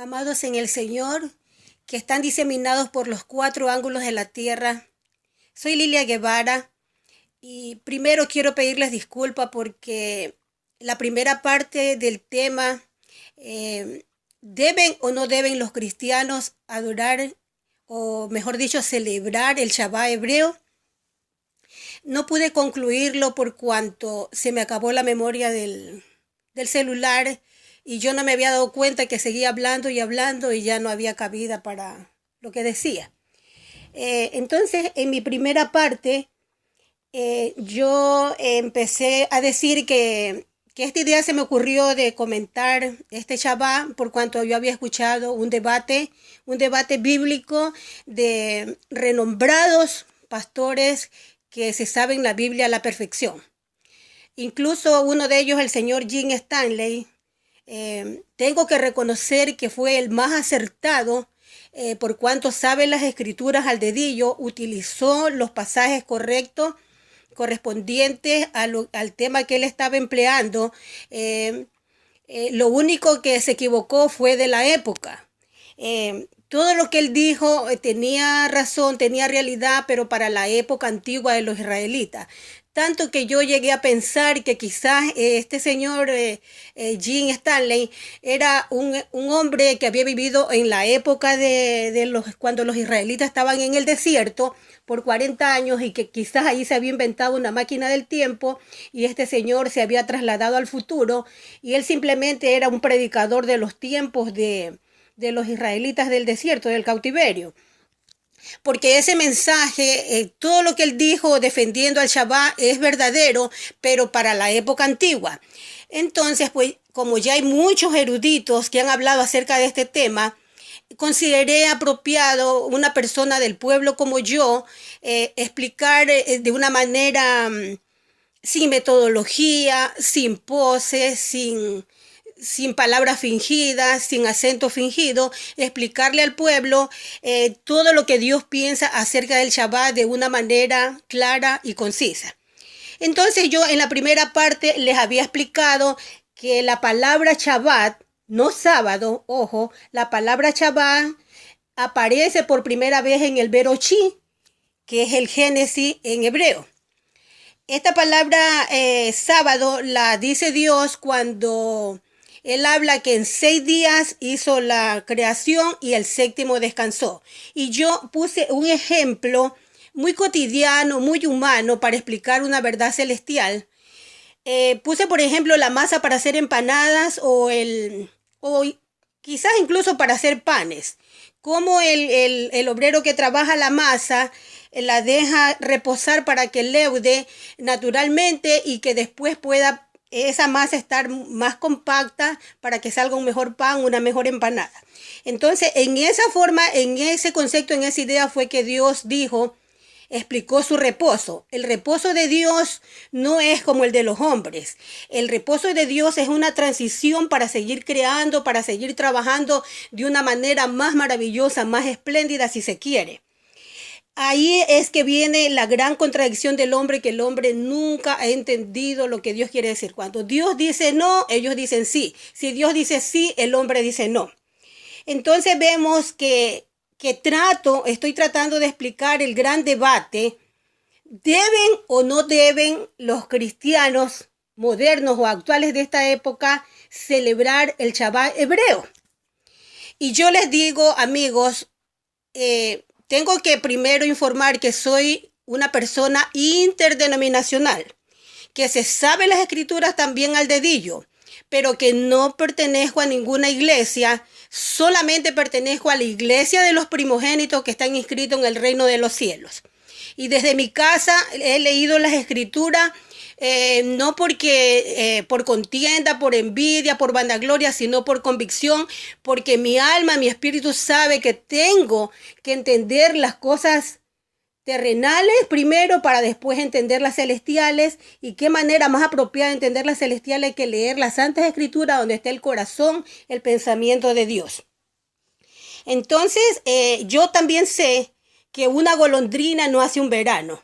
Amados en el Señor, que están diseminados por los cuatro ángulos de la tierra. Soy Lilia Guevara y primero quiero pedirles disculpas porque la primera parte del tema, ¿deben o no deben los cristianos adorar o mejor dicho celebrar el Shabbat hebreo? No pude concluirlo por cuanto se me acabó la memoria del celular y yo no me había dado cuenta que seguía hablando y hablando y ya no había cabida para lo que decía. Entonces, en mi primera parte, yo empecé a decir que esta idea se me ocurrió de comentar este Shabbat por cuanto yo había escuchado un debate bíblico de renombrados pastores que se saben la Biblia a la perfección. Incluso uno de ellos, el señor Jim Stanley, tengo que reconocer que fue el más acertado por cuanto sabe las escrituras al dedillo, utilizó los pasajes correctos correspondientes al tema que él estaba empleando. Lo único que se equivocó fue de la época. Todo lo que él dijo tenía razón, tenía realidad, pero para la época antigua de los israelitas. Tanto que yo llegué a pensar que quizás este señor Jim Stanley era un hombre que había vivido en la época cuando los israelitas estaban en el desierto por 40 años y que quizás ahí se había inventado una máquina del tiempo y este señor se había trasladado al futuro y él simplemente era un predicador de los tiempos de los israelitas del desierto, del cautiverio. Porque ese mensaje, todo lo que él dijo defendiendo al Shabbat es verdadero, pero para la época antigua. Entonces, pues, como ya hay muchos eruditos que han hablado acerca de este tema, consideré apropiado una persona del pueblo como yo explicar de una manera sin metodología, sin poses, sin palabras fingidas, sin acento fingido, explicarle al pueblo todo lo que Dios piensa acerca del Shabbat de una manera clara y concisa. Entonces yo en la primera parte les había explicado que la palabra Shabbat, no sábado, ojo, la palabra Shabbat aparece por primera vez en el Beroshí, que es el Génesis en hebreo. Esta palabra sábado la dice Dios cuando Él habla que en 6 días hizo la creación y el séptimo descansó. Y yo puse un ejemplo muy cotidiano, muy humano para explicar una verdad celestial. Puse, por ejemplo, la masa para hacer empanadas o quizás incluso para hacer panes. Como el obrero que trabaja la masa la deja reposar para que leude naturalmente y que después pueda esa masa estar más compacta para que salga un mejor pan, una mejor empanada. Entonces, en esa forma, en ese concepto, en esa idea fue que Dios explicó su reposo. El reposo de Dios no es como el de los hombres. El reposo de Dios es una transición para seguir creando, para seguir trabajando de una manera más maravillosa, más espléndida si se quiere. Ahí es que viene la gran contradicción del hombre, que el hombre nunca ha entendido lo que Dios quiere decir. Cuando Dios dice no, ellos dicen sí. Si Dios dice sí, el hombre dice no. Entonces vemos que estoy tratando de explicar el gran debate. ¿Deben o no deben los cristianos modernos o actuales de esta época celebrar el Shabbat hebreo? Y yo les digo, amigos, tengo que primero informar que soy una persona interdenominacional, que se sabe las escrituras también al dedillo, pero que no pertenezco a ninguna iglesia, solamente pertenezco a la iglesia de los primogénitos que están inscritos en el reino de los cielos. Y desde mi casa he leído las escrituras, no porque por contienda, por envidia, por vanagloria, sino por convicción, porque mi alma, mi espíritu sabe que tengo que entender las cosas terrenales primero para después entender las celestiales. Y qué manera más apropiada de entender las celestiales que leer las Santas Escrituras, donde está el corazón, el pensamiento de Dios. Entonces, yo también sé que una golondrina no hace un verano,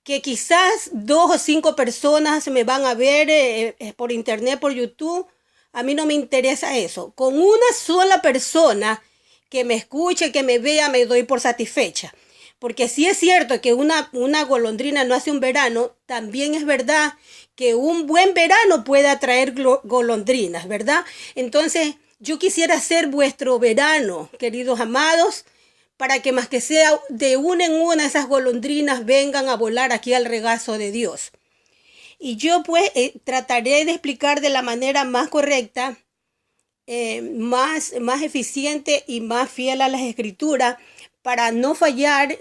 que quizás 2 o 5 personas me van a ver por internet, por YouTube, A mí no me interesa eso. Con una sola persona que me escuche, que me vea, me doy por satisfecha. Porque sí es cierto que una golondrina no hace un verano, también es verdad que un buen verano puede atraer golondrinas, ¿verdad? Entonces, yo quisiera ser vuestro verano, queridos amados, para que más que sea de una en una esas golondrinas vengan a volar aquí al regazo de Dios. Y yo pues trataré de explicar de la manera más correcta, más eficiente y más fiel a las escrituras para no fallar,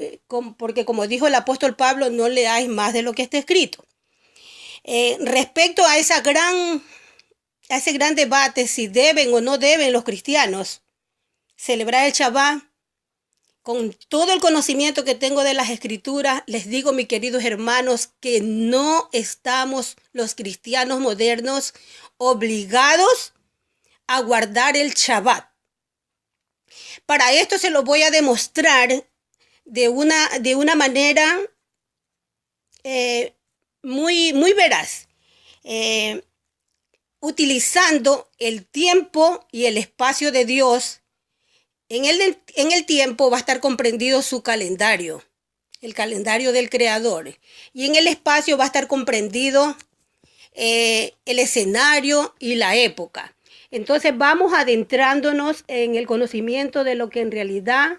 porque como dijo el apóstol Pablo, no leáis más de lo que está escrito. Respecto a ese gran debate si deben o no deben los cristianos celebrar el Shabbat, con todo el conocimiento que tengo de las escrituras, les digo, mis queridos hermanos, que no estamos los cristianos modernos obligados a guardar el Shabbat. Para esto se lo voy a demostrar de una manera muy veraz, utilizando el tiempo y el espacio de Dios. En el tiempo va a estar comprendido su calendario, el calendario del Creador. Y en el espacio va a estar comprendido el escenario y la época. Entonces vamos adentrándonos en el conocimiento de lo que en realidad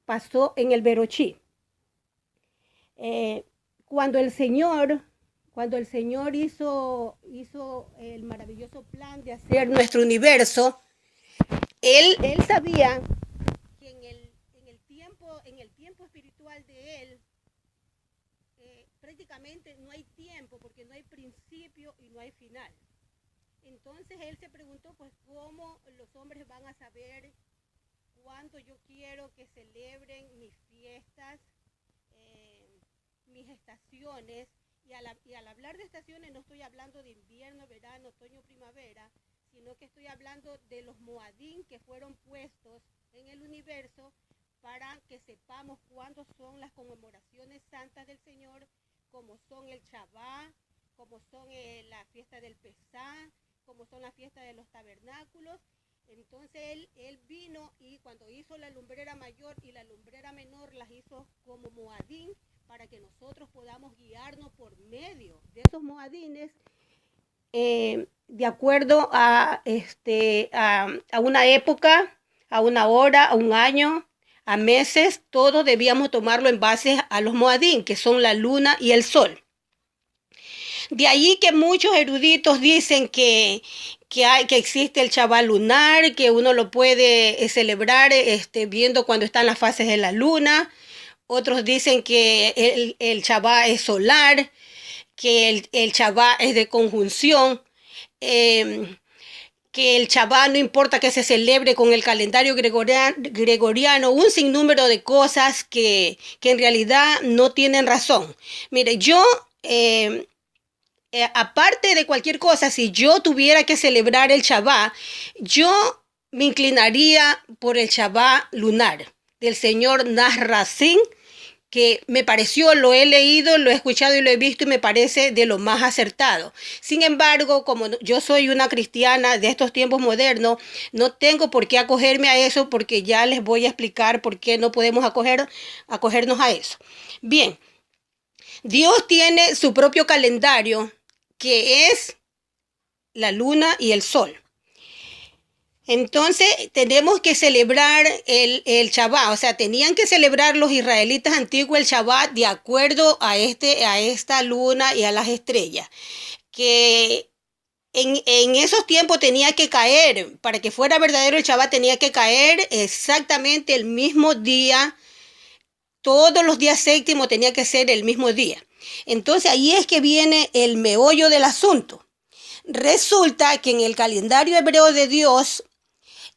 pasó en el Berochí. Cuando el Señor hizo el maravilloso plan de hacer nuestro universo, Él sabía que en el tiempo espiritual de Él, prácticamente no hay tiempo, porque no hay principio y no hay final. Entonces Él se preguntó, pues, ¿cómo los hombres van a saber cuándo yo quiero que celebren mis fiestas, mis estaciones? Y al hablar de estaciones no estoy hablando de invierno, verano, otoño, primavera, sino que estoy hablando de los moadín que fueron puestos en el universo para que sepamos cuándo son las conmemoraciones santas del Señor, como son el Shabbat, como son la fiesta del Pesá, como son las fiestas de los tabernáculos. Entonces él vino y cuando hizo la lumbrera mayor y la lumbrera menor las hizo como moadín para que nosotros podamos guiarnos por medio de esos moadines, de acuerdo a una época, a una hora, a un año, a meses. Todo debíamos tomarlo en base a los moadín, que son la luna y el sol. De ahí que muchos eruditos dicen que existe el Shabbat lunar, que uno lo puede celebrar viendo cuando están las fases de la luna. Otros dicen que el Shabbat es solar, que el Shabbat es de conjunción, que el Shabbat no importa que se celebre con el calendario gregoriano, un sinnúmero de cosas que en realidad no tienen razón. Mire, yo, aparte de cualquier cosa, si yo tuviera que celebrar el Shabbat, yo me inclinaría por el Shabbat lunar del señor Nasrassin, que me pareció, lo he leído, lo he escuchado y lo he visto y me parece de lo más acertado. Sin embargo, como yo soy una cristiana de estos tiempos modernos, no tengo por qué acogerme a eso, porque ya les voy a explicar por qué no podemos acogernos a eso. Bien, Dios tiene su propio calendario, que es la luna y el sol. Entonces tenemos que celebrar el Shabbat, o sea, tenían que celebrar los israelitas antiguos el Shabbat de acuerdo a esta luna y a las estrellas, que en esos tiempos tenía que caer, para que fuera verdadero el Shabbat tenía que caer exactamente el mismo día, todos los días séptimos tenía que ser el mismo día. Entonces ahí es que viene el meollo del asunto. Resulta que en el calendario hebreo de Dios,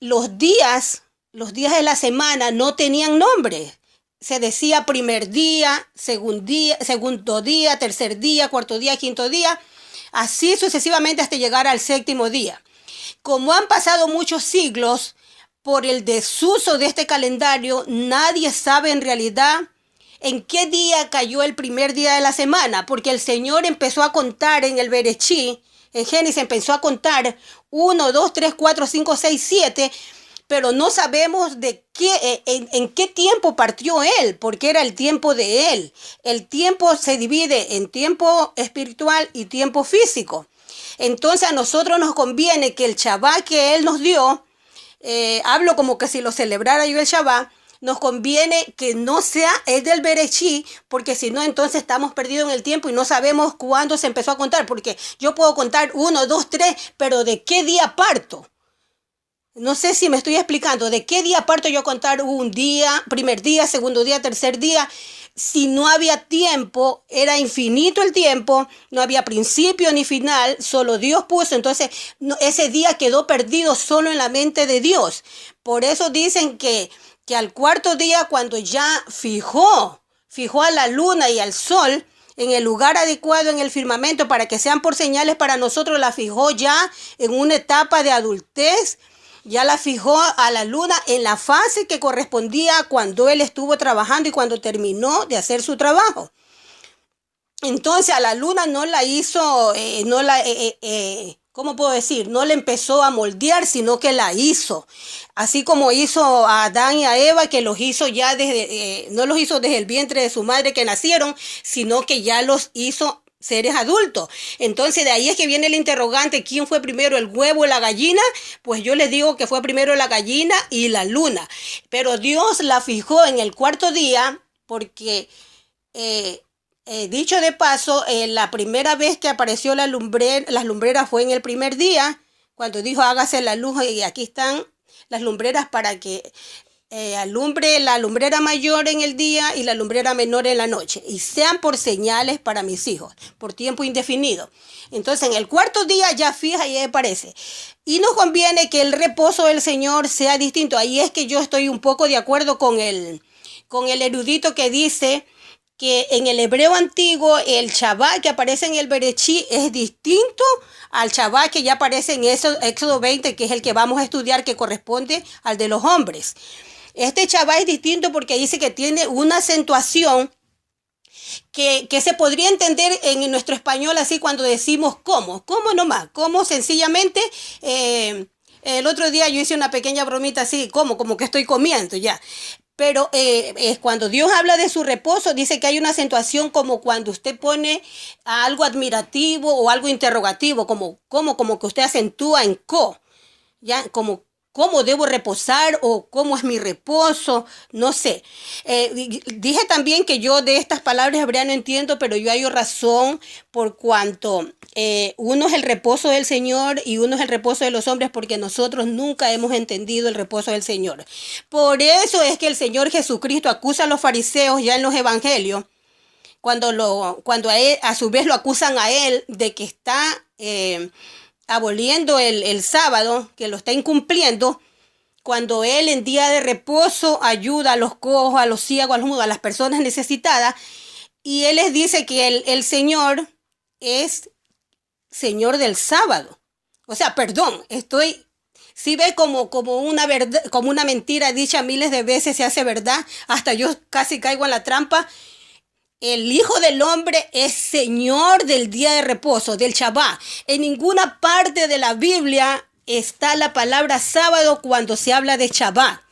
los días de la semana no tenían nombre. Se decía primer día, segundo día, tercer día, cuarto día, quinto día, así sucesivamente hasta llegar al séptimo día. Como han pasado muchos siglos, por el desuso de este calendario, nadie sabe en realidad en qué día cayó el primer día de la semana, porque el Señor empezó a contar en el Berechí, En Génesis empezó a contar 1, 2, 3, 4, 5, 6, 7, pero no sabemos de qué, en qué tiempo partió él, porque era el tiempo de él. El tiempo se divide en tiempo espiritual y tiempo físico. Entonces a nosotros nos conviene que el Shabbat que él nos dio, hablo como que si lo celebrara yo el Shabbat, nos conviene que no sea el del Bereshí, porque si no, entonces estamos perdidos en el tiempo y no sabemos cuándo se empezó a contar, porque yo puedo contar 1, 2, 3, pero ¿de qué día parto? No sé si me estoy explicando. ¿De qué día parto yo a contar un día, primer día, segundo día, tercer día? Si no había tiempo, era infinito el tiempo, no había principio ni final, solo Dios puso. Entonces, ese día quedó perdido solo en la mente de Dios. Por eso dicen que al cuarto día, cuando ya fijó a la luna y al sol en el lugar adecuado en el firmamento para que sean por señales para nosotros, la fijó ya en una etapa de adultez. Ya la fijó a la luna en la fase que correspondía cuando él estuvo trabajando y cuando terminó de hacer su trabajo. Entonces a la luna no la hizo, ¿cómo puedo decir? No le empezó a moldear, sino que la hizo. Así como hizo a Adán y a Eva, que los hizo ya desde, no los hizo desde el vientre de su madre que nacieron, sino que ya los hizo seres adultos. Entonces de ahí es que viene el interrogante: ¿quién fue primero, el huevo o la gallina? Pues yo les digo que fue primero la gallina y la luna. Pero Dios la fijó en el cuarto día porque, dicho de paso, la primera vez que apareció las lumbreras fue en el primer día, cuando dijo hágase la luz, y aquí están las lumbreras para que alumbre la lumbrera mayor en el día y la lumbrera menor en la noche, y sean por señales para mis hijos, por tiempo indefinido. Entonces en el cuarto día ya fija y aparece. Y nos conviene que el reposo del Señor sea distinto. Ahí es que yo estoy un poco de acuerdo con el erudito que dice que en el hebreo antiguo el Shabbat que aparece en el Bereshí es distinto al Shabbat que ya aparece en Éxodo 20, que es el que vamos a estudiar, que corresponde al de los hombres. Este Shabbat es distinto porque dice que tiene una acentuación que se podría entender en nuestro español así cuando decimos cómo nomás, cómo sencillamente. El otro día yo hice una pequeña bromita así, como que estoy comiendo ya. Pero cuando Dios habla de su reposo, dice que hay una acentuación como cuando usted pone algo admirativo o algo interrogativo, como que usted acentúa en ya, como cómo debo reposar o cómo es mi reposo, no sé. Dije también que yo de estas palabras hebreas no entiendo, pero yo hallo razón por cuanto uno es el reposo del Señor y uno es el reposo de los hombres, porque nosotros nunca hemos entendido el reposo del Señor. Por eso es que el Señor Jesucristo acusa a los fariseos ya en los evangelios, cuando a su vez lo acusan a él de que está aboliendo el sábado, que lo está incumpliendo, cuando él en día de reposo ayuda a los cojos, a los ciegos, a los mudos, a las personas necesitadas, y él les dice que el Señor es Señor del sábado. O sea, perdón, si ve como una verdad, como una mentira dicha miles de veces se hace verdad, hasta yo casi caigo en la trampa. El Hijo del Hombre es Señor del día de reposo, del Shabbat. En ninguna parte de la Biblia está la palabra sábado cuando se habla de Shabbat.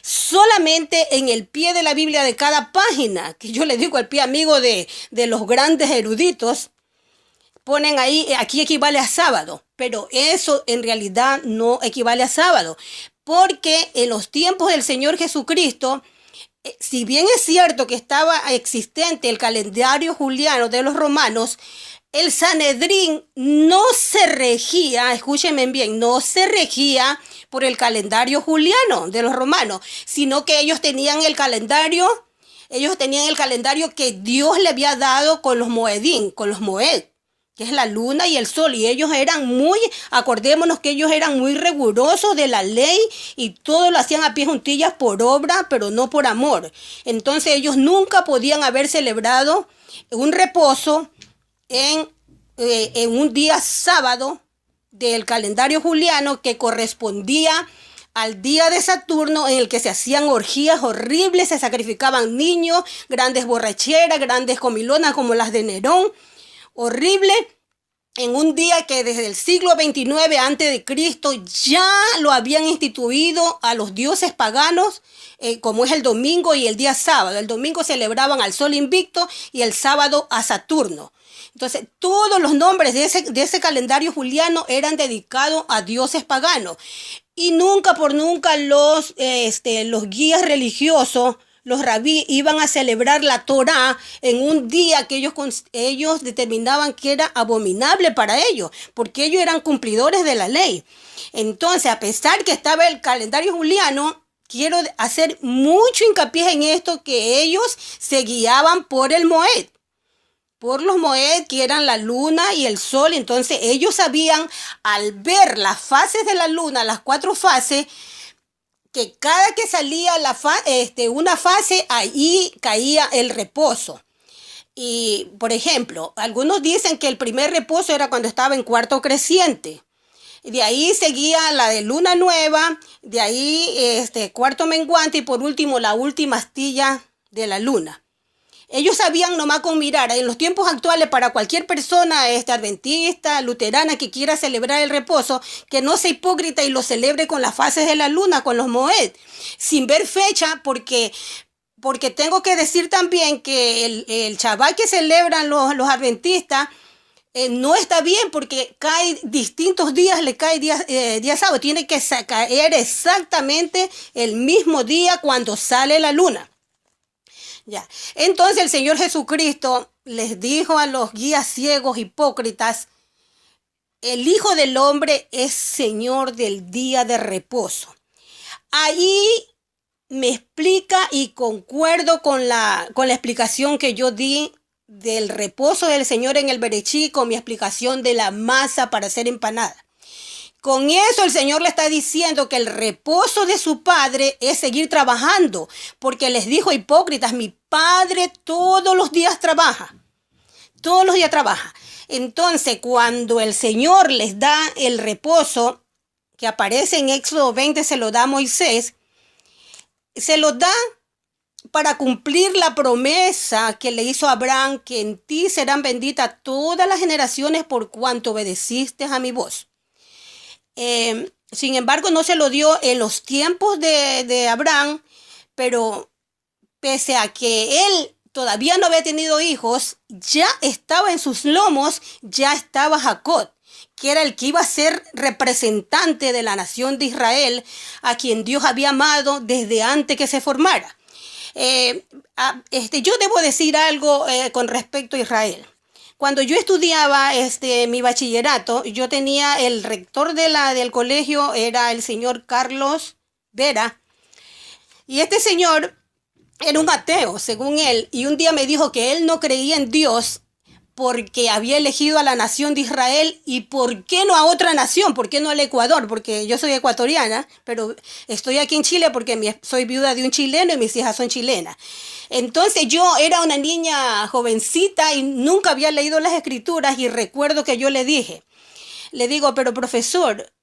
Solamente en el pie de la Biblia de cada página, que yo le digo el pie amigo de los grandes eruditos, ponen ahí, aquí equivale a sábado. Pero eso en realidad no equivale a sábado. Porque en los tiempos del Señor Jesucristo, si bien es cierto que estaba existente el calendario juliano de los romanos, el Sanedrín no se regía, escúchenme bien, no se regía por el calendario juliano de los romanos, sino que ellos tenían el calendario que Dios le había dado con los moedín, con los moed, que es la luna y el sol, y ellos eran acordémonos que ellos eran muy rigurosos de la ley y todo lo hacían a pie juntillas por obra, pero no por amor. Entonces ellos nunca podían haber celebrado un reposo en un día sábado del calendario juliano que correspondía al día de Saturno, en el que se hacían orgías horribles, se sacrificaban niños, grandes borracheras, grandes comilonas como las de Nerón, horrible. en un día que desde el siglo 29 antes de Cristo ya lo habían instituido a los dioses paganos, como es el domingo y el día sábado. El domingo celebraban al sol invicto y el sábado a Saturno. Entonces, todos los nombres de ese calendario juliano eran dedicados a dioses paganos. Y nunca por nunca los guías religiosos, los rabí, iban a celebrar la Torá en un día que ellos determinaban que era abominable para ellos, porque ellos eran cumplidores de la ley. Entonces, a pesar que estaba el calendario juliano, quiero hacer mucho hincapié en esto, que ellos se guiaban por el Moed, por los Moed, que eran la luna y el sol. Entonces ellos sabían, al ver las fases de la luna, las 4 fases, que cada que salía una fase, ahí caía el reposo. Y, por ejemplo, algunos dicen que el primer reposo era cuando estaba en cuarto creciente. De ahí seguía la de luna nueva, de ahí cuarto menguante y por último la última astilla de la luna. Ellos sabían nomás con mirar. En los tiempos actuales, para cualquier persona adventista, luterana, que quiera celebrar el reposo, que no sea hipócrita y lo celebre con las fases de la luna, con los Moed, sin ver fecha, porque tengo que decir también que el Shabbat que celebran los adventistas no está bien, porque cae distintos días, le cae día sábado. Tiene que caer exactamente el mismo día cuando sale la luna. Ya. Entonces el Señor Jesucristo les dijo a los guías ciegos hipócritas: el Hijo del Hombre es Señor del día de reposo. Ahí me explica y concuerdo con la explicación que yo di del reposo del Señor en el Berechí, con mi explicación de la masa para hacer empanada. Con eso el Señor le está diciendo que el reposo de su Padre es seguir trabajando, porque les dijo: hipócritas, mi Padre todos los días trabaja. Todos los días trabaja. Entonces, cuando el Señor les da el reposo, que aparece en Éxodo 20, se lo da a Moisés, se lo da para cumplir la promesa que le hizo a Abraham, que en ti serán benditas todas las generaciones por cuanto obedeciste a mi voz. Sin embargo, no se lo dio en los tiempos de Abraham, pero pese a que él todavía no había tenido hijos, ya estaba en sus lomos, ya estaba Jacob, que era el que iba a ser representante de la nación de Israel, a quien Dios había amado desde antes que se formara. Yo debo decir algo con respecto a Israel. Cuando yo estudiaba mi bachillerato, yo tenía el rector del colegio, era el señor Carlos Vera, y este señor era un ateo, según él, y un día me dijo que él no creía en Dios porque había elegido a la nación de Israel, y ¿por qué no a otra nación? ¿Por qué no al Ecuador? Porque yo soy ecuatoriana, pero estoy aquí en Chile porque soy viuda de un chileno y mis hijas son chilenas. Entonces yo era una niña jovencita y nunca había leído las escrituras, y recuerdo que yo le digo: pero profesor,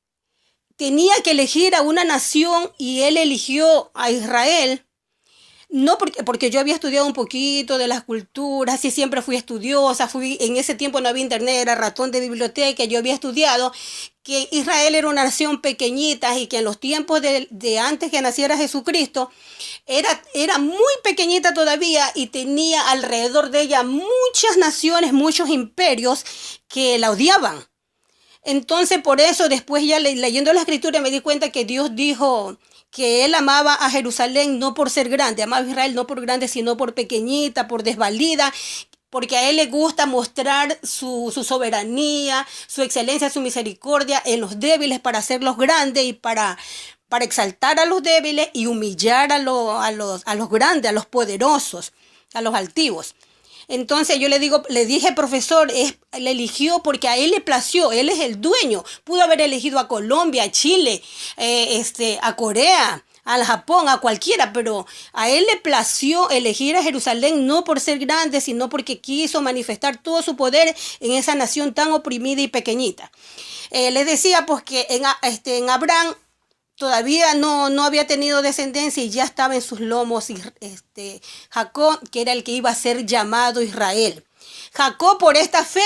tenía que elegir a una nación y él eligió a Israel. No porque yo había estudiado un poquito de las culturas y siempre fui estudiosa, en ese tiempo no había internet, era ratón de biblioteca, yo había estudiado que Israel era una nación pequeñita y que en los tiempos de antes que naciera Jesucristo era muy pequeñita todavía, y tenía alrededor de ella muchas naciones, muchos imperios que la odiaban. Entonces por eso después, ya leyendo la escritura, me di cuenta que Dios dijo que él amaba a Jerusalén no por ser grande, amaba a Israel no por grande, sino por pequeñita, por desvalida, porque a él le gusta mostrar su soberanía, su excelencia, su misericordia en los débiles, para hacerlos grandes y para exaltar a los débiles y humillar a los grandes, a los poderosos, a los altivos. Entonces yo le dije: profesor, le eligió porque a él le plació, él es el dueño. Pudo haber elegido a Colombia, a Chile, a Corea, al Japón, a cualquiera, pero a él le plació elegir a Jerusalén no por ser grande, sino porque quiso manifestar todo su poder en esa nación tan oprimida y pequeñita. Les decía pues que en Abraham todavía no había tenido descendencia y ya estaba en sus lomos Jacob, que era el que iba a ser llamado Israel. Jacob, por esta fe,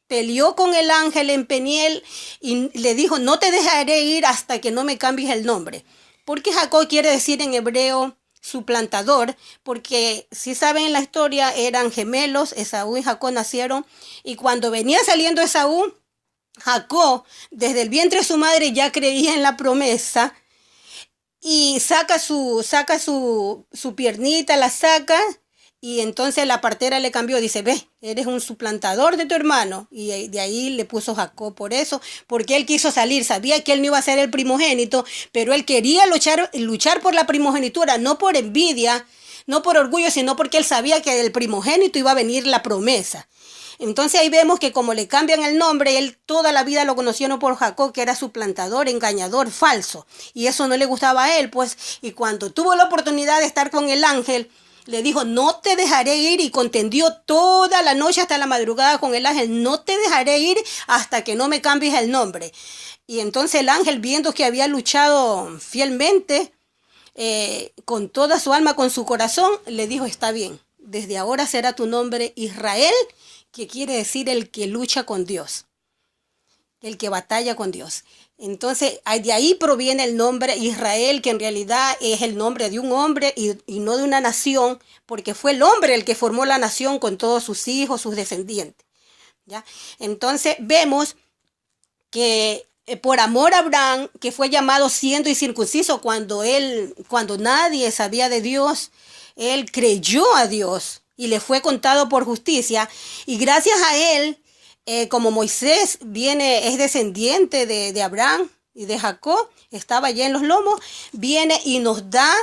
peleó con el ángel en Peniel y le dijo, no te dejaré ir hasta que no me cambies el nombre. Porque Jacob quiere decir en hebreo suplantador, porque si saben en la historia eran gemelos, Esaú y Jacob nacieron, y cuando venía saliendo Esaú, Jacob desde el vientre de su madre ya creía en la promesa y saca su piernita, la saca. Y entonces la partera le cambió, dice, ve, eres un suplantador de tu hermano. Y de ahí le puso Jacob por eso, porque él quiso salir, sabía que él no iba a ser el primogénito, pero él quería luchar por la primogenitura, no por envidia, no por orgullo, sino porque él sabía que del primogénito iba a venir la promesa. Entonces ahí vemos que como le cambian el nombre, él toda la vida lo conocieron por Jacob, que era suplantador, engañador, falso. Y eso no le gustaba a él, pues, y cuando tuvo la oportunidad de estar con el ángel, le dijo, no te dejaré ir, y contendió toda la noche hasta la madrugada con el ángel, no te dejaré ir hasta que no me cambies el nombre. Y entonces el ángel, viendo que había luchado fielmente, con toda su alma, con su corazón, le dijo, está bien, desde ahora será tu nombre Israel, que quiere decir el que lucha con Dios, el que batalla con Dios. Entonces, de ahí proviene el nombre Israel, que en realidad es el nombre de un hombre y no de una nación, porque fue el hombre el que formó la nación con todos sus hijos, sus descendientes. ¿Ya? Entonces, vemos que por amor a Abraham, que fue llamado siendo incircunciso cuando nadie sabía de Dios, él creyó a Dios y le fue contado por justicia, y gracias a él, como Moisés es descendiente de Abraham y de Jacob, estaba allá en los lomos, viene y nos da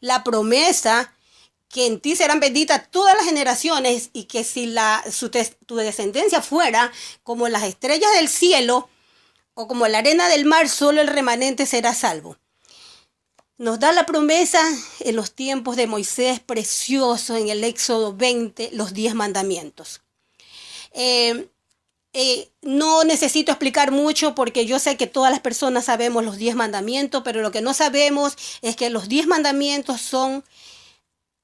la promesa que en ti serán benditas todas las generaciones, y que si tu descendencia fuera como las estrellas del cielo o como la arena del mar, solo el remanente será salvo. Nos da la promesa en los tiempos de Moisés, precioso, en el Éxodo 20, los 10 mandamientos. No necesito explicar mucho, porque yo sé que todas las personas sabemos los 10 mandamientos, pero lo que no sabemos es que los 10 mandamientos son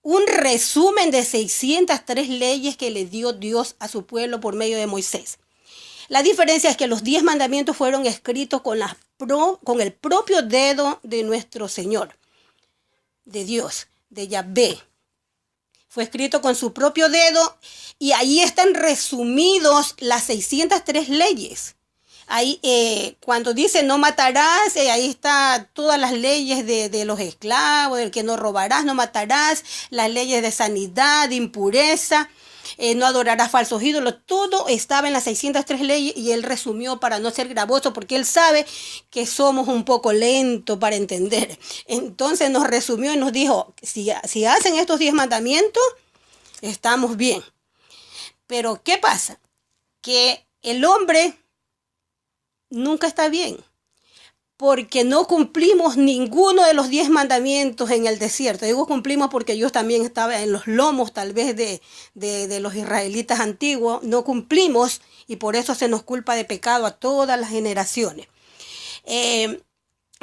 un resumen de 603 leyes que le dio Dios a su pueblo por medio de Moisés. La diferencia es que los 10 mandamientos fueron escritos con el propio dedo de nuestro Señor, de Dios, de Yahvé. Fue escrito con su propio dedo, y ahí están resumidos las 603 leyes. Ahí, cuando dice no matarás, ahí está todas las leyes de los esclavos, del que no robarás, no matarás, las leyes de sanidad, de impureza, no adorarás falsos ídolos. Todo estaba en las 603 leyes, y él resumió para no ser gravoso, porque él sabe que somos un poco lentos para entender. Entonces nos resumió y nos dijo, si hacen estos 10 mandamientos, estamos bien. Pero ¿qué pasa? Que el hombre nunca está bien, porque no cumplimos ninguno de los 10 mandamientos en el desierto. Digo cumplimos porque yo también estaba en los lomos tal vez de los israelitas antiguos. No cumplimos, y por eso se nos culpa de pecado a todas las generaciones.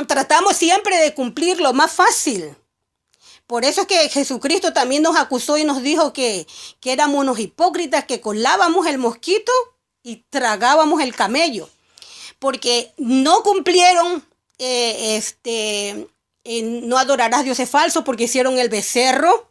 Tratamos siempre de cumplir lo más fácil. Por eso es que Jesucristo también nos acusó y nos dijo que éramos unos hipócritas, que colábamos el mosquito y tragábamos el camello, porque no cumplieron, no adorarás dioses falsos, porque hicieron el becerro.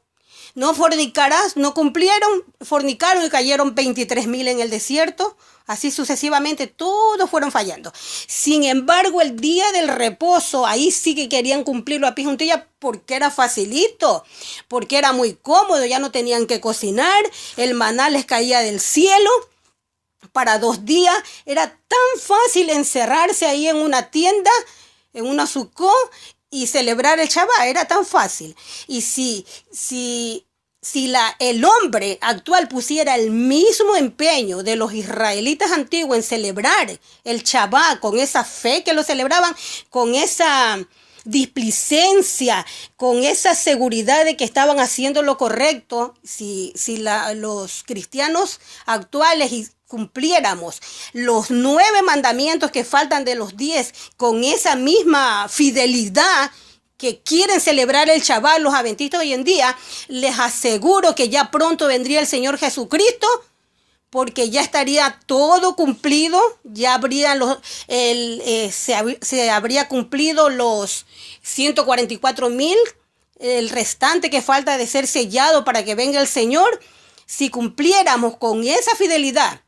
No fornicarás, no cumplieron, fornicaron y cayeron 23,000 en el desierto. Así sucesivamente, todos fueron fallando. Sin embargo, el día del reposo, ahí sí que querían cumplirlo a pie juntilla, porque era facilito, porque era muy cómodo, ya no tenían que cocinar, el maná les caía del cielo para 2 días. Era tan fácil encerrarse ahí en una tienda, en una sucó, y celebrar el Shabbat, era tan fácil. Y si el hombre actual pusiera el mismo empeño de los israelitas antiguos en celebrar el Shabbat, con esa fe que lo celebraban, con esa displicencia, con esa seguridad de que estaban haciendo lo correcto, si los cristianos actuales cumpliéramos los 9 mandamientos que faltan de los 10 con esa misma fidelidad que quieren celebrar el Shabbat los adventistas hoy en día, les aseguro que ya pronto vendría el Señor Jesucristo porque ya estaría todo cumplido, ya habría se habría cumplido los 144,000, el restante que falta de ser sellado para que venga el Señor. Si cumpliéramos con esa fidelidad,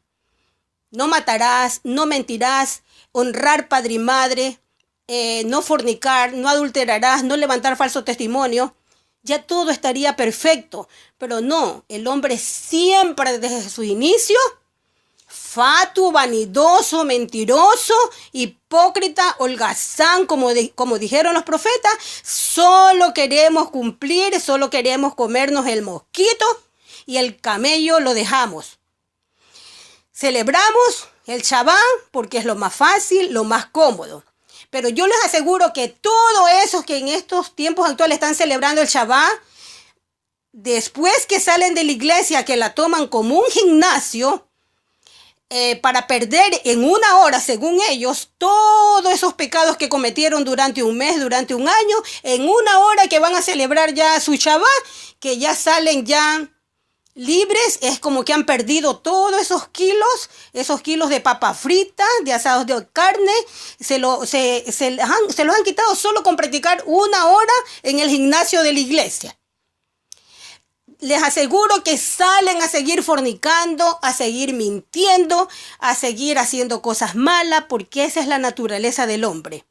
no matarás, no mentirás, honrar padre y madre, no fornicar, no adulterarás, no levantar falso testimonio, ya todo estaría perfecto. Pero no, el hombre siempre desde su inicio, fatuo, vanidoso, mentiroso, hipócrita, holgazán, como dijeron los profetas, solo queremos cumplir, solo queremos comernos el mosquito y el camello lo dejamos. Celebramos el Shabbat porque es lo más fácil, lo más cómodo. Pero yo les aseguro que todos esos que en estos tiempos actuales están celebrando el Shabbat, después que salen de la iglesia, que la toman como un gimnasio, para perder en una hora, según ellos, todos esos pecados que cometieron durante un mes, durante un año, en una hora que van a celebrar ya su Shabbat, que ya salen ya libres, es como que han perdido todos esos kilos de papa frita, de asados de carne, se los han quitado solo con practicar una hora en el gimnasio de la iglesia. Les aseguro que salen a seguir fornicando, a seguir mintiendo, a seguir haciendo cosas malas, porque esa es la naturaleza del hombre.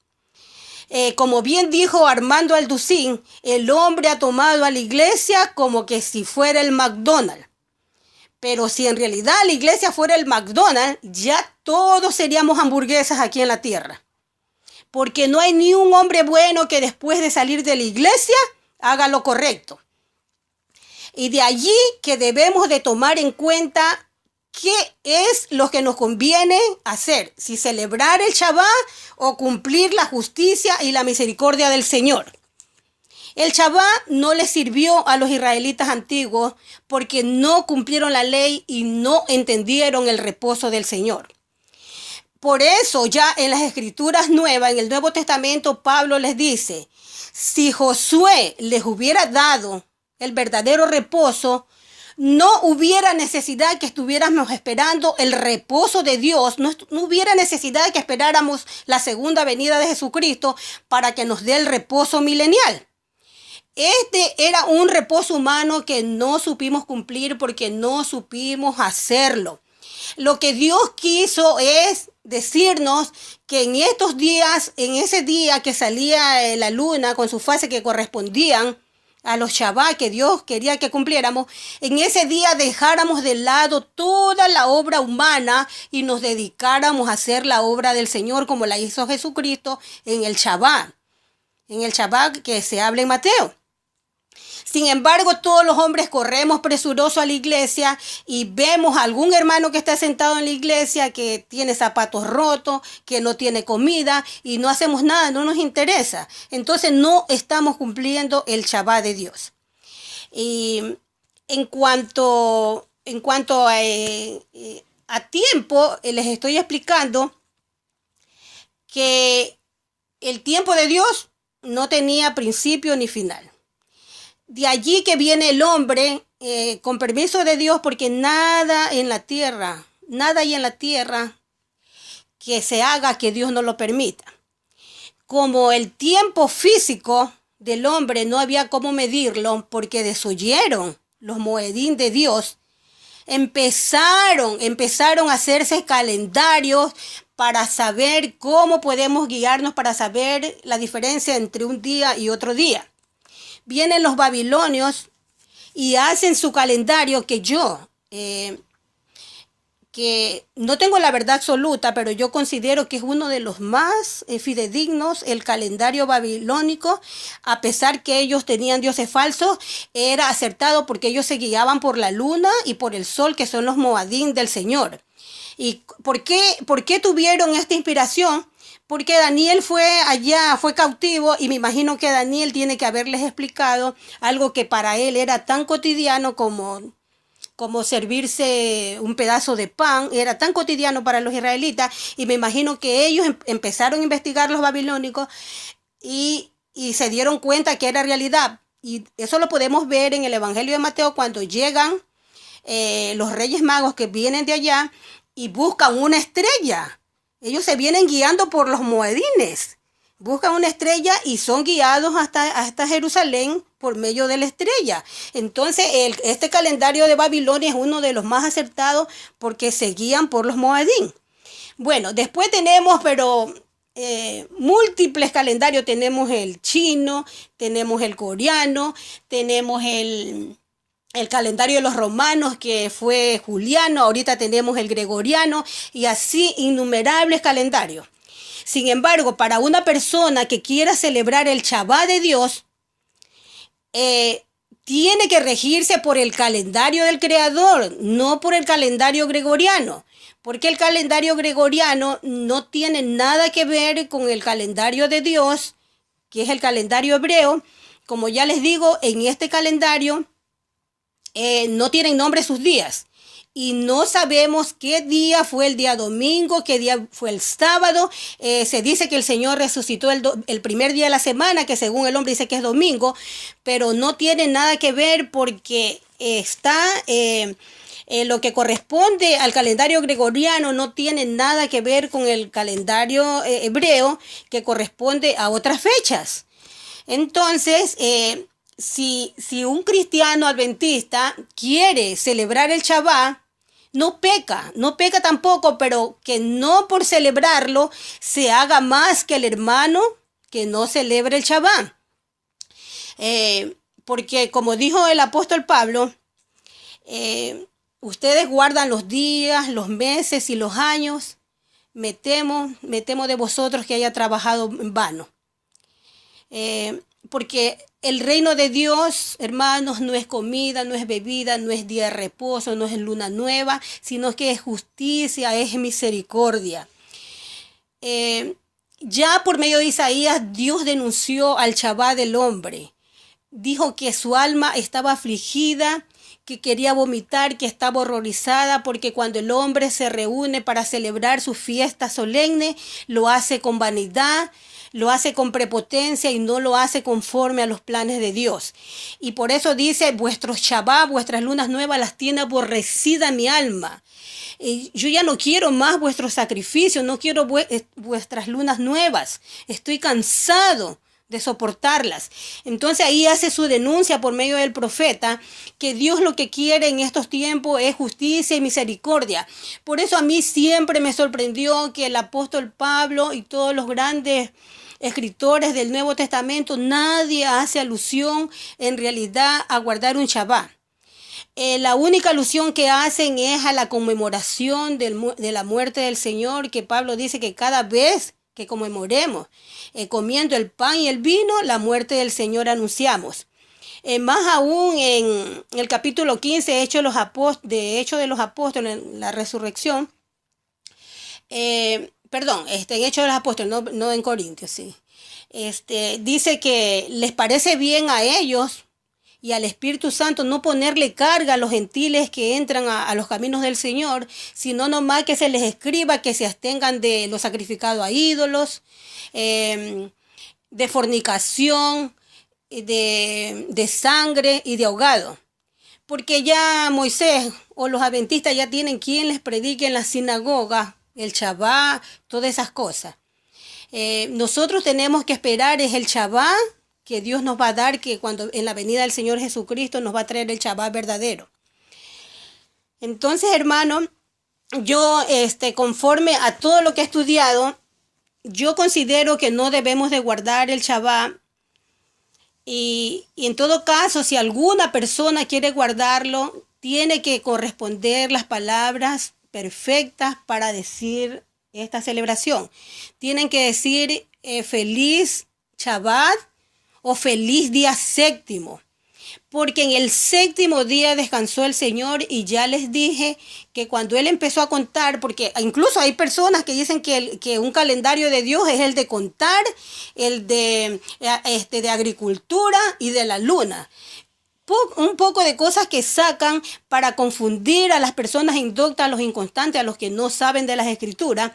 Como bien dijo Armando Alducín, el hombre ha tomado a la iglesia como que si fuera el McDonald's. Pero si en realidad la iglesia fuera el McDonald's, ya todos seríamos hamburguesas aquí en la tierra. Porque no hay ni un hombre bueno que después de salir de la iglesia haga lo correcto. Y de allí que debemos de tomar en cuenta qué es lo que nos conviene hacer, si celebrar el Shabbat o cumplir la justicia y la misericordia del Señor. El Shabbat no les sirvió a los israelitas antiguos porque no cumplieron la ley y no entendieron el reposo del Señor. Por eso ya en las Escrituras nuevas, en el Nuevo Testamento, Pablo les dice, si Josué les hubiera dado el verdadero reposo, no hubiera necesidad que estuviéramos esperando el reposo de Dios, no hubiera necesidad de que esperáramos la segunda venida de Jesucristo para que nos dé el reposo milenial. Este era un reposo humano que no supimos cumplir porque no supimos hacerlo. Lo que Dios quiso es decirnos que en estos días, en ese día que salía la luna con sus fases que correspondían a los Shabbat que Dios quería que cumpliéramos, en ese día dejáramos de lado toda la obra humana y nos dedicáramos a hacer la obra del Señor como la hizo Jesucristo en el Shabbat que se habla en Mateo. Sin embargo, todos los hombres corremos presurosos a la iglesia y vemos a algún hermano que está sentado en la iglesia que tiene zapatos rotos, que no tiene comida y no hacemos nada, no nos interesa. Entonces no estamos cumpliendo el Shabbat de Dios. Y en cuanto a tiempo, les estoy explicando que el tiempo de Dios no tenía principio ni final. De allí que viene el hombre, con permiso de Dios, porque nada hay en la tierra que se haga que Dios no lo permita. Como el tiempo físico del hombre no había cómo medirlo, porque desoyeron los moedín de Dios, empezaron a hacerse calendarios para saber cómo podemos guiarnos, para saber la diferencia entre un día y otro día. Vienen los babilonios y hacen su calendario que que no tengo la verdad absoluta, pero yo considero que es uno de los más fidedignos, el calendario babilónico, a pesar que ellos tenían dioses falsos, era acertado porque ellos se guiaban por la luna y por el sol, que son los moadín del Señor. ¿Y por qué tuvieron esta inspiración? Porque Daniel fue cautivo y me imagino que Daniel tiene que haberles explicado algo que para él era tan cotidiano como servirse un pedazo de pan, era tan cotidiano para los israelitas y me imagino que ellos empezaron a investigar los babilónicos y se dieron cuenta que era realidad. Y eso lo podemos ver en el Evangelio de Mateo cuando llegan los Reyes Magos que vienen de allá y buscan una estrella. Ellos se vienen guiando por los moedines. Buscan una estrella y son guiados hasta Jerusalén por medio de la estrella. Entonces, este calendario de Babilonia es uno de los más acertados porque se guían por los moedín. Bueno, después tenemos, múltiples calendarios. Tenemos el chino, tenemos el coreano, tenemos el calendario de los romanos que fue juliano, ahorita tenemos el gregoriano y así innumerables calendarios. Sin embargo, para una persona que quiera celebrar el Shabbat de Dios, tiene que regirse por el calendario del Creador, no por el calendario gregoriano, porque el calendario gregoriano no tiene nada que ver con el calendario de Dios, que es el calendario hebreo. Como ya les digo, en este calendario no tienen nombre sus días. Y no sabemos qué día fue el día domingo, qué día fue el sábado. Se dice que el Señor resucitó el primer día de la semana, que según el hombre dice que es domingo, pero no tiene nada que ver porque está lo que corresponde al calendario gregoriano no tiene nada que ver con el calendario hebreo que corresponde a otras fechas. Entonces, si un cristiano adventista quiere celebrar el Shabbat, no peca tampoco, pero que no por celebrarlo se haga más que el hermano que no celebra el Shabbat. Porque como dijo el apóstol Pablo, ustedes guardan los días, los meses y los años. Me temo de vosotros que haya trabajado en vano. Porque el reino de Dios, hermanos, no es comida, no es bebida, no es día de reposo, no es luna nueva, sino que es justicia, es misericordia. Ya por medio de Isaías, Dios denunció al Shabbat del hombre. Dijo que su alma estaba afligida, que quería vomitar, que estaba horrorizada, porque cuando el hombre se reúne para celebrar su fiesta solemne, lo hace con vanidad, lo hace con prepotencia y no lo hace conforme a los planes de Dios. Y por eso dice, vuestros Shabbat, vuestras lunas nuevas las tiene aborrecida mi alma. Yo ya no quiero más vuestros sacrificios, no quiero vuestras lunas nuevas. Estoy cansado de soportarlas. Entonces ahí hace su denuncia por medio del profeta que Dios lo que quiere en estos tiempos es justicia y misericordia. Por eso a mí siempre me sorprendió que el apóstol Pablo y todos los grandes escritores del Nuevo Testamento, nadie hace alusión en realidad a guardar un Shabbat. La única alusión que hacen es a la conmemoración de la muerte del Señor, que Pablo dice que cada vez que conmemoremos, comiendo el pan y el vino, la muerte del Señor anunciamos. Más aún en el capítulo 15, de Hechos de los Apóstoles, en la resurrección, en Hechos de los Apóstoles, no en Corintios, sí. Dice que les parece bien a ellos y al Espíritu Santo no ponerle carga a los gentiles que entran a los caminos del Señor, sino nomás que se les escriba que se abstengan de lo sacrificado a ídolos, de fornicación, de sangre y de ahogado. Porque ya Moisés o los adventistas ya tienen quien les predique en la sinagoga, el Shabbat, todas esas cosas. Nosotros tenemos que esperar es el Shabbat que Dios nos va a dar, que cuando en la venida del Señor Jesucristo nos va a traer el Shabbat verdadero. Entonces, hermano, yo conforme a todo lo que he estudiado, yo considero que no debemos de guardar el Shabbat. Y en todo caso, si alguna persona quiere guardarlo, tiene que corresponder las palabras perfectas para decir esta celebración. Tienen que decir feliz Shabbat o feliz día séptimo, porque en el séptimo día descansó el Señor, y ya les dije que cuando Él empezó a contar, porque incluso hay personas que dicen que un calendario de Dios es el de contar, el de agricultura y de la luna. Un poco de cosas que sacan para confundir a las personas indoctas, a los inconstantes, a los que no saben de las escrituras.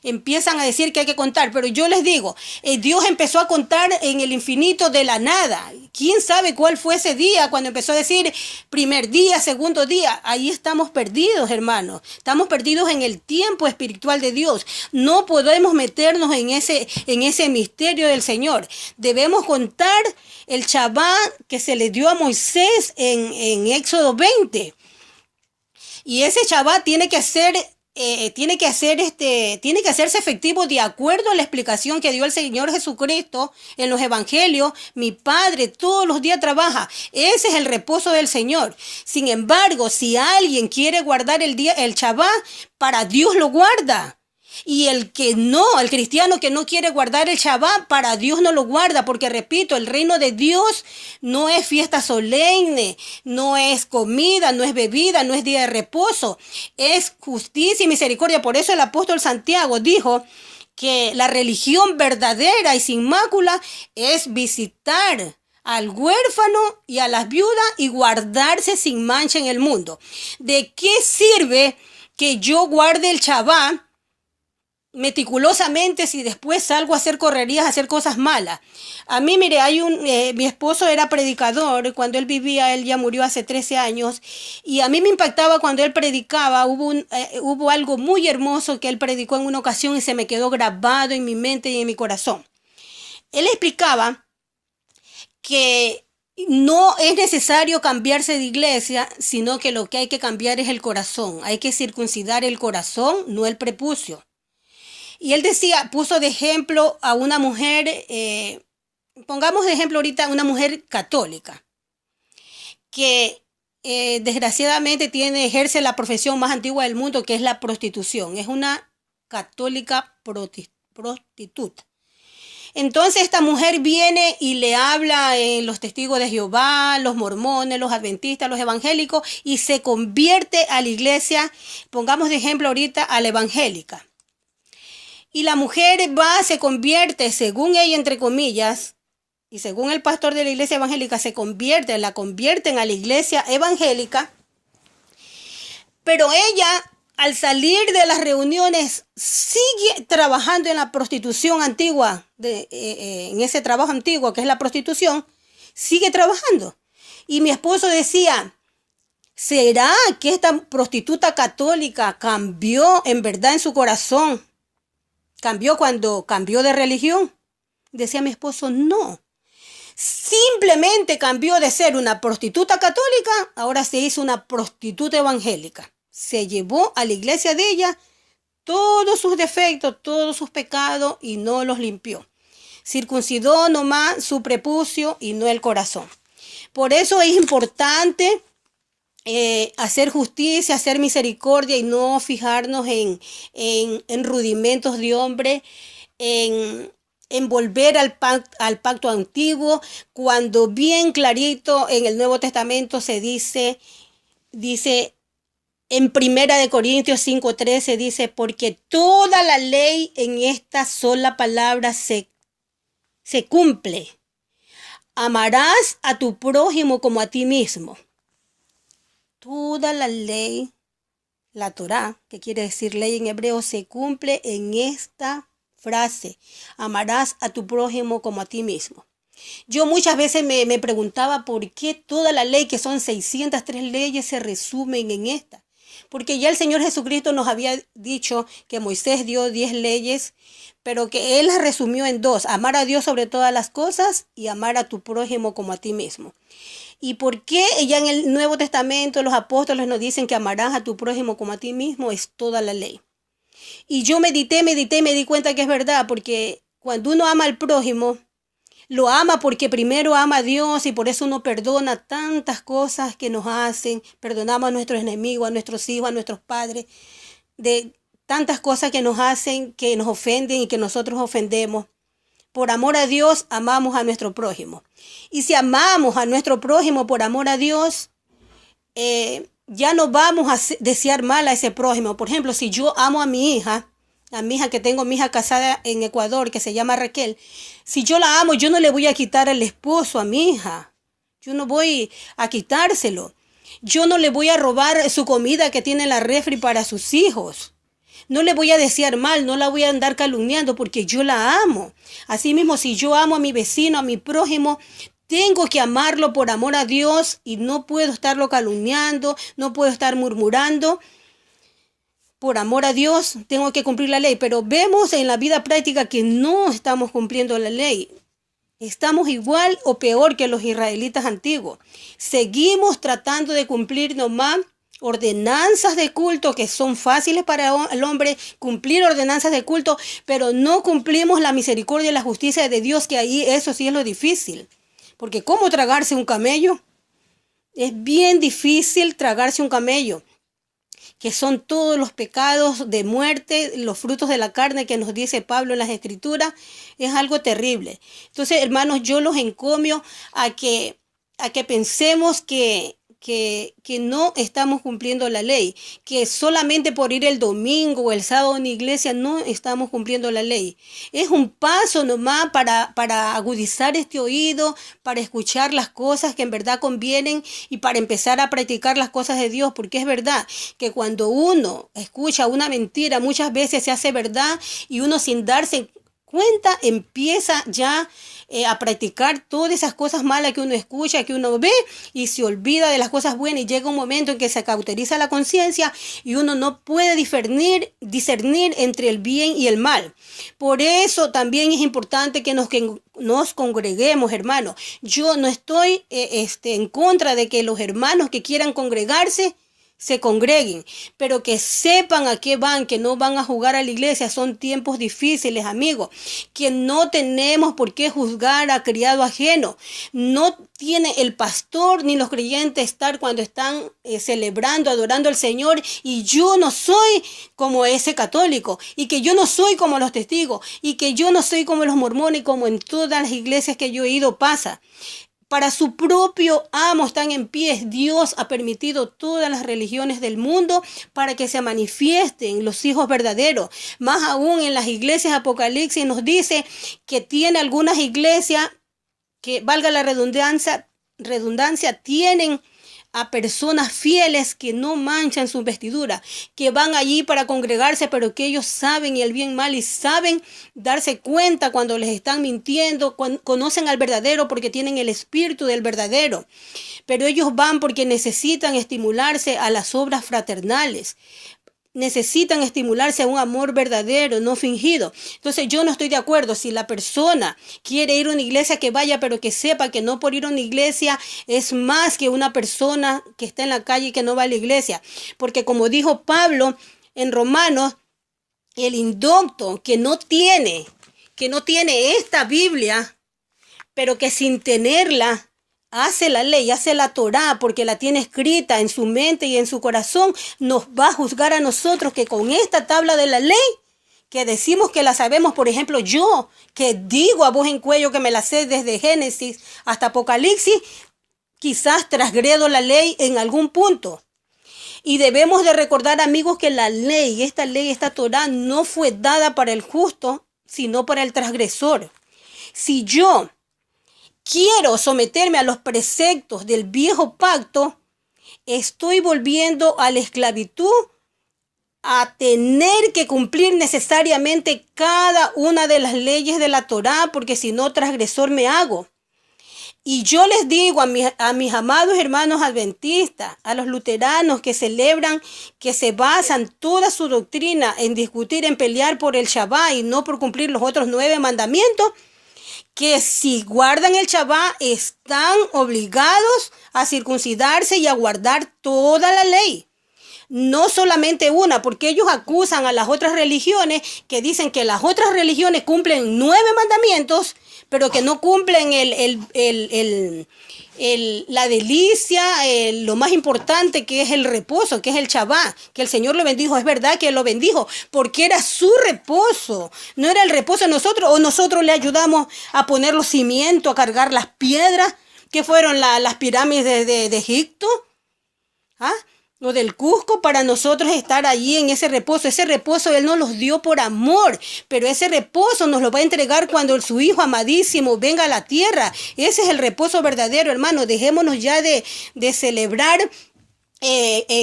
empiezan a decir que hay que contar, pero yo les digo, Dios empezó a contar en el infinito de la nada. ¿Quién sabe cuál fue ese día cuando empezó a decir primer día, segundo día? Ahí estamos perdidos, hermanos. Estamos perdidos en el tiempo espiritual de Dios. No podemos meternos en ese misterio del Señor. Debemos contar el Shabbat que se le dio a Moisés en Éxodo 20. Y ese Shabbat tiene que hacerse efectivo de acuerdo a la explicación que dio el Señor Jesucristo en los evangelios. Mi Padre todos los días trabaja. Ese es el reposo del Señor. Sin embargo, si alguien quiere guardar el Shabbat, para Dios lo guarda. Y el cristiano que no quiere guardar el Shabbat, para Dios no lo guarda, porque repito, el reino de Dios no es fiesta solemne, no es comida, no es bebida, no es día de reposo, es justicia y misericordia. Por eso el apóstol Santiago dijo que la religión verdadera y sin mácula es visitar al huérfano y a las viudas y guardarse sin mancha en el mundo. ¿De qué sirve que yo guarde el Shabbat meticulosamente si después salgo a hacer correrías, a hacer cosas malas? A mí, mire, mi esposo era predicador cuando él vivía, él ya murió hace 13 años, y a mí me impactaba cuando él predicaba. Hubo algo muy hermoso que él predicó en una ocasión y se me quedó grabado en mi mente y en mi corazón. Él explicaba que no es necesario cambiarse de iglesia, sino que lo que hay que cambiar es el corazón. Hay que circuncidar el corazón, no el prepucio. Y él puso de ejemplo a una mujer, pongamos de ejemplo ahorita a una mujer católica, que desgraciadamente ejerce la profesión más antigua del mundo, que es la prostitución. Es una católica prostituta. Entonces esta mujer viene y le habla a los testigos de Jehová, los mormones, los adventistas, los evangélicos, y se convierte a la iglesia, pongamos de ejemplo ahorita a la evangélica. Y la mujer se convierte, según ella, entre comillas, y según el pastor de la iglesia evangélica, la convierten a la iglesia evangélica. Pero ella, al salir de las reuniones, sigue trabajando en la prostitución antigua, en ese trabajo antiguo que es la prostitución, sigue trabajando. Y mi esposo decía, ¿será que esta prostituta católica cambió en verdad en su corazón? ¿Cambió cuando cambió de religión? Decía mi esposo, no. Simplemente cambió de ser una prostituta católica, ahora se hizo una prostituta evangélica. Se llevó a la iglesia de ella todos sus defectos, todos sus pecados y no los limpió. Circuncidó nomás su prepucio y no el corazón. Por eso es importante hacer justicia, hacer misericordia y no fijarnos en rudimentos de hombre, en volver al pacto antiguo, cuando bien clarito en el Nuevo Testamento se dice en 1 Corintios 5:13 dice, porque toda la ley en esta sola palabra se cumple. Amarás a tu prójimo como a ti mismo. Toda la ley, la Torá, que quiere decir ley en hebreo, se cumple en esta frase. Amarás a tu prójimo como a ti mismo. Yo muchas veces me preguntaba por qué toda la ley, que son 603 leyes, se resumen en esta. Porque ya el Señor Jesucristo nos había dicho que Moisés dio 10 leyes, pero que Él las resumió en 2. Amar a Dios sobre todas las cosas y amar a tu prójimo como a ti mismo. ¿Y por qué ya en el Nuevo Testamento los apóstoles nos dicen que amarás a tu prójimo como a ti mismo? Es toda la ley. Y yo medité y me di cuenta que es verdad, porque cuando uno ama al prójimo, lo ama porque primero ama a Dios y por eso uno perdona tantas cosas que nos hacen. Perdonamos a nuestros enemigos, a nuestros hijos, a nuestros padres, de tantas cosas que nos hacen, que nos ofenden y que nosotros ofendemos. Por amor a Dios, amamos a nuestro prójimo. Y si amamos a nuestro prójimo por amor a Dios, ya no vamos a desear mal a ese prójimo. Por ejemplo, si yo amo a mi hija que tengo, mi hija casada en Ecuador, que se llama Raquel, si yo la amo, yo no le voy a quitar el esposo a mi hija. Yo no voy a quitárselo. Yo no le voy a robar su comida que tiene en la refri para sus hijos. no le voy a desear mal, no la voy a andar calumniando porque yo la amo. Asimismo, si yo amo a mi vecino, a mi prójimo, tengo que amarlo por amor a Dios y no puedo estarlo calumniando, no puedo estar murmurando. Por amor a Dios, tengo que cumplir la ley, pero vemos en la vida práctica que no estamos cumpliendo la ley. Estamos igual o peor que los israelitas antiguos. Seguimos tratando de cumplir nomás ordenanzas de culto que son fáciles para el hombre cumplir ordenanzas de culto, pero no cumplimos la misericordia y la justicia de Dios, que ahí eso sí es lo difícil. Porque ¿cómo tragarse un camello? Es bien difícil tragarse un camello, que son todos los pecados de muerte, los frutos de la carne que nos dice Pablo en las Escrituras. Es algo terrible. Entonces, hermanos, yo los encomio a que pensemos que no estamos cumpliendo la ley, que solamente por ir el domingo o el sábado en la iglesia no estamos cumpliendo la ley. Es un paso nomás para agudizar este oído, para escuchar las cosas que en verdad convienen y para empezar a practicar las cosas de Dios, porque es verdad que cuando uno escucha una mentira muchas veces se hace verdad y uno sin darse cuenta empieza ya a practicar todas esas cosas malas que uno escucha, que uno ve y se olvida de las cosas buenas, y llega un momento en que se cauteriza la conciencia y uno no puede discernir entre el bien y el mal. Por eso también es importante que nos congreguemos, hermanos. Yo no estoy en contra de que los hermanos que quieran congregarse se congreguen, pero que sepan a qué van, que no van a jugar a la iglesia. Son tiempos difíciles, amigos, que no tenemos por qué juzgar a criado ajeno. No tiene el pastor ni los creyentes estar cuando están celebrando, adorando al Señor, y yo no soy como ese católico, y que yo no soy como los testigos, y que yo no soy como los mormones, como en todas las iglesias que yo he ido pasa. Para su propio amo están en pie. Dios ha permitido todas las religiones del mundo para que se manifiesten los hijos verdaderos. Más aún en las iglesias Apocalipsis nos dice que tiene algunas iglesias que, valga la redundancia, tienen a personas fieles que no manchan sus vestiduras, que van allí para congregarse, pero que ellos saben el bien mal y saben darse cuenta cuando les están mintiendo, conocen al verdadero porque tienen el espíritu del verdadero, pero ellos van porque necesitan estimularse a las obras fraternales. Necesitan estimularse a un amor verdadero, no fingido. Entonces yo no estoy de acuerdo. Si la persona quiere ir a una iglesia, que vaya, pero que sepa que no por ir a una iglesia es más que una persona que está en la calle y que no va a la iglesia. Porque como dijo Pablo en Romanos, el indocto que no tiene esta Biblia, pero que sin tenerla hace la ley, hace la Torá, porque la tiene escrita en su mente y en su corazón, nos va a juzgar a nosotros que con esta tabla de la ley, que decimos que la sabemos, por ejemplo, yo, que digo a voz en cuello que me la sé desde Génesis hasta Apocalipsis, quizás transgredo la ley en algún punto. Y debemos de recordar, amigos, que la ley, esta Torá, no fue dada para el justo, sino para el transgresor. Si yo quiero someterme a los preceptos del viejo pacto, estoy volviendo a la esclavitud, a tener que cumplir necesariamente cada una de las leyes de la Torá, porque si no, transgresor me hago. Y yo les digo a mis amados hermanos adventistas, a los luteranos que celebran, que se basan toda su doctrina en discutir, en pelear por el Shabbat y no por cumplir los otros 9 mandamientos, que si guardan el Shabbat están obligados a circuncidarse y a guardar toda la ley. No solamente una, porque ellos acusan a las otras religiones que dicen que las otras religiones cumplen 9 mandamientos, pero que no cumplen la delicia, lo más importante, que es el reposo, que es el Shabbat, que el Señor lo bendijo. Es verdad que lo bendijo porque era su reposo, no era el reposo de nosotros, o nosotros le ayudamos a poner los cimientos, a cargar las piedras que fueron las pirámides de Egipto, o del Cusco, para nosotros estar allí en ese reposo. Ese reposo Él nos los dio por amor, pero ese reposo nos lo va a entregar cuando su Hijo amadísimo venga a la tierra. Ese es el reposo verdadero, hermano. Dejémonos ya de celebrar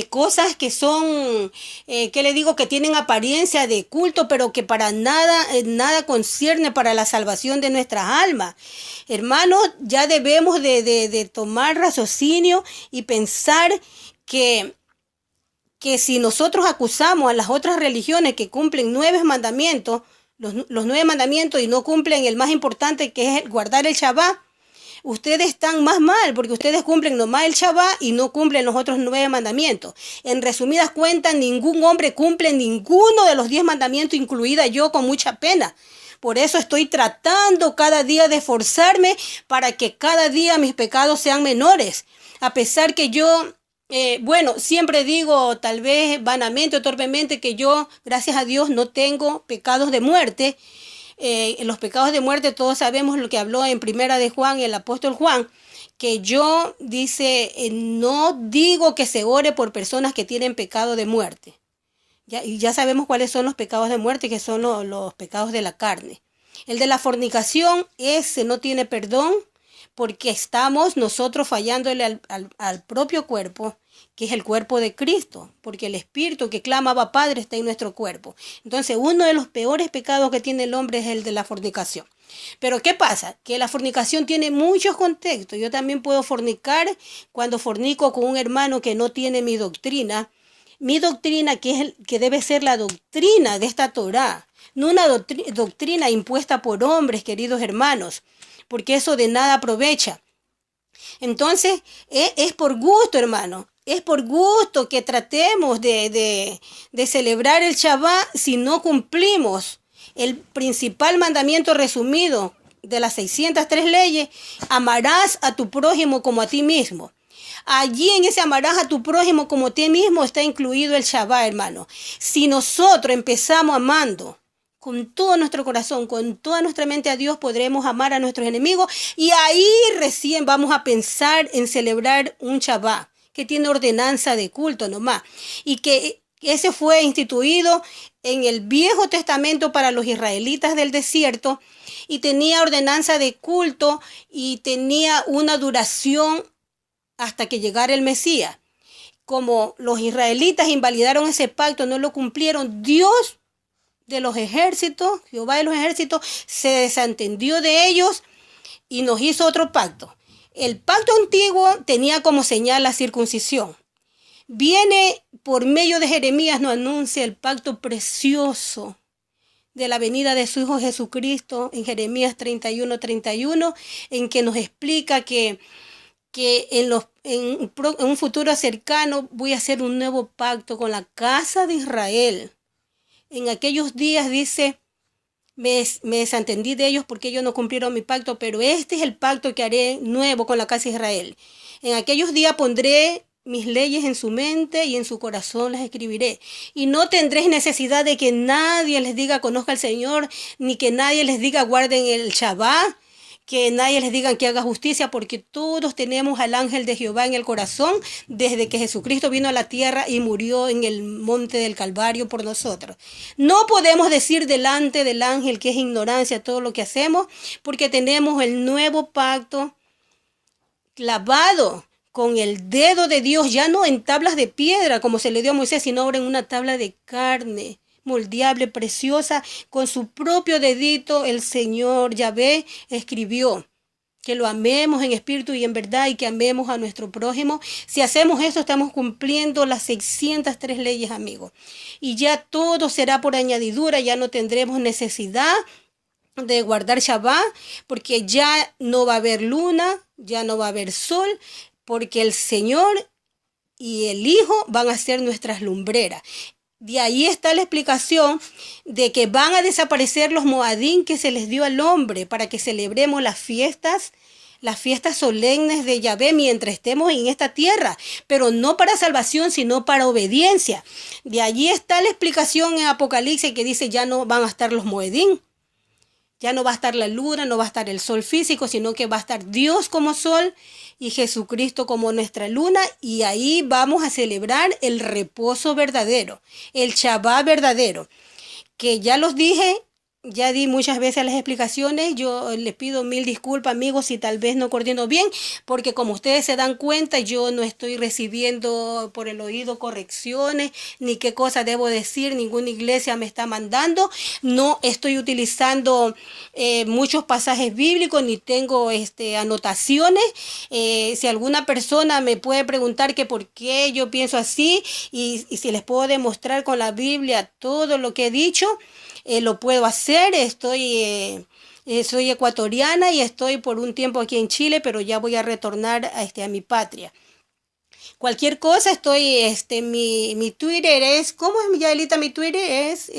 cosas que son, ¿qué le digo? Que tienen apariencia de culto, pero que para nada, nada concierne para la salvación de nuestras almas. Hermanos, ya debemos de tomar raciocinio y pensar que si nosotros acusamos a las otras religiones que cumplen 9 mandamientos, los 9 mandamientos y no cumplen el más importante, que es guardar el Shabbat, ustedes están más mal porque ustedes cumplen nomás el Shabbat y no cumplen los otros 9 mandamientos. En resumidas cuentas, ningún hombre cumple ninguno de los 10 mandamientos, incluida yo, con mucha pena. Por eso estoy tratando cada día de esforzarme para que cada día mis pecados sean menores. A pesar que yo, siempre digo, tal vez vanamente o torpemente, que yo, gracias a Dios, no tengo pecados de muerte. Los pecados de muerte, todos sabemos lo que habló en Primera de Juan, el apóstol Juan, que yo, dice, no digo que se ore por personas que tienen pecado de muerte. Y ya sabemos cuáles son los pecados de muerte, que son los pecados de la carne. El de la fornicación, ese no tiene perdón, porque estamos nosotros fallándole al propio cuerpo, que es el cuerpo de Cristo, porque el espíritu que clama Abba Padre está en nuestro cuerpo. Entonces, uno de los peores pecados que tiene el hombre es el de la fornicación. Pero ¿qué pasa? Que la fornicación tiene muchos contextos. Yo también puedo fornicar cuando fornico con un hermano que no tiene mi doctrina, que debe ser la doctrina de esta Torá, no una doctrina impuesta por hombres, queridos hermanos, porque eso de nada aprovecha. Entonces, es por gusto, hermano. Es por gusto que tratemos de celebrar el Shabbat si no cumplimos el principal mandamiento resumido de las 603 leyes: amarás a tu prójimo como a ti mismo. Allí en ese amarás a tu prójimo como a ti mismo está incluido el Shabbat, hermano. Si nosotros empezamos amando con todo nuestro corazón, con toda nuestra mente a Dios, podremos amar a nuestros enemigos, y ahí recién vamos a pensar en celebrar un Shabbat que tiene ordenanza de culto nomás, y que ese fue instituido en el Viejo Testamento para los israelitas del desierto, y tenía ordenanza de culto y tenía una duración hasta que llegara el Mesías. Como los israelitas invalidaron ese pacto, no lo cumplieron, Dios de los ejércitos, Jehová de los ejércitos, se desentendió de ellos y nos hizo otro pacto. El pacto antiguo tenía como señal la circuncisión. Viene por medio de Jeremías, nos anuncia el pacto precioso de la venida de su Hijo Jesucristo en Jeremías 31:31, en que nos explica que en un futuro cercano voy a hacer un nuevo pacto con la casa de Israel. En aquellos días, dice, me desentendí de ellos porque ellos no cumplieron mi pacto, pero este es el pacto que haré nuevo con la casa de Israel. En aquellos días pondré mis leyes en su mente y en su corazón las escribiré. Y no tendréis necesidad de que nadie les diga conozca al Señor, ni que nadie les diga guarden el Shabbat, que nadie les diga que haga justicia, porque todos tenemos al ángel de Jehová en el corazón desde que Jesucristo vino a la tierra y murió en el monte del Calvario por nosotros. No podemos decir delante del ángel que es ignorancia todo lo que hacemos, porque tenemos el nuevo pacto clavado con el dedo de Dios, ya no en tablas de piedra como se le dio a Moisés, sino ahora en una tabla de carne moldeable, preciosa. Con su propio dedito el Señor Yahvé escribió que lo amemos en espíritu y en verdad, y que amemos a nuestro prójimo. Si hacemos eso, estamos cumpliendo las 603 leyes, amigos. Y ya todo será por añadidura, ya no tendremos necesidad de guardar Shabbat, porque ya no va a haber luna, ya no va a haber sol, porque el Señor y el Hijo van a ser nuestras lumbreras. De ahí está la explicación de que van a desaparecer los moadín que se les dio al hombre para que celebremos las fiestas solemnes de Yahvé mientras estemos en esta tierra, pero no para salvación, sino para obediencia. De allí está la explicación en Apocalipsis que dice ya no van a estar los moedín, ya no va a estar la luna, no va a estar el sol físico, sino que va a estar Dios como sol y Jesucristo como nuestra luna, y ahí vamos a celebrar el reposo verdadero, el Shabbat verdadero, que ya los dije, Ya di muchas veces las explicaciones, yo les pido mil disculpas, amigos, si tal vez no coordino bien, porque como ustedes se dan cuenta, yo no estoy recibiendo por el oído correcciones, ni qué cosa debo decir, ninguna iglesia me está mandando, no estoy utilizando muchos pasajes bíblicos, ni tengo anotaciones. Si alguna persona me puede preguntar que por qué yo pienso así, y si les puedo demostrar con la Biblia todo lo que he dicho, lo puedo hacer. Soy ecuatoriana y estoy por un tiempo aquí en Chile, pero ya voy a retornar a mi patria. Cualquier cosa mi Twitter es, ¿cómo es, Yaelita? Mi Twitter es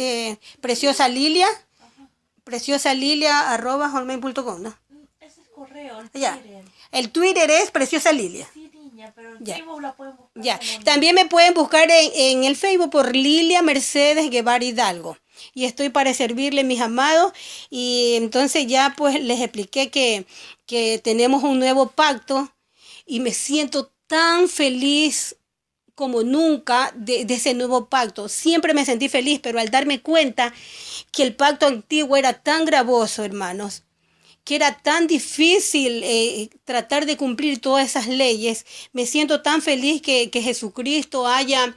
Preciosa Lilia, @hotmail.com, ¿no? Ese es correo, el Ya. Twitter. El Twitter es Preciosa Lilia. Sí, niña, pero en Ya. Facebook la pueden buscar. Ya. También me pueden buscar en el Facebook por Lilia Mercedes Guevara Hidalgo. Y estoy para servirle, mis amados. Y entonces ya pues les expliqué que tenemos un nuevo pacto y me siento tan feliz como nunca de ese nuevo pacto. Siempre me sentí feliz, pero al darme cuenta que el pacto antiguo era tan gravoso, hermanos, que era tan difícil tratar de cumplir todas esas leyes, me siento tan feliz que Jesucristo haya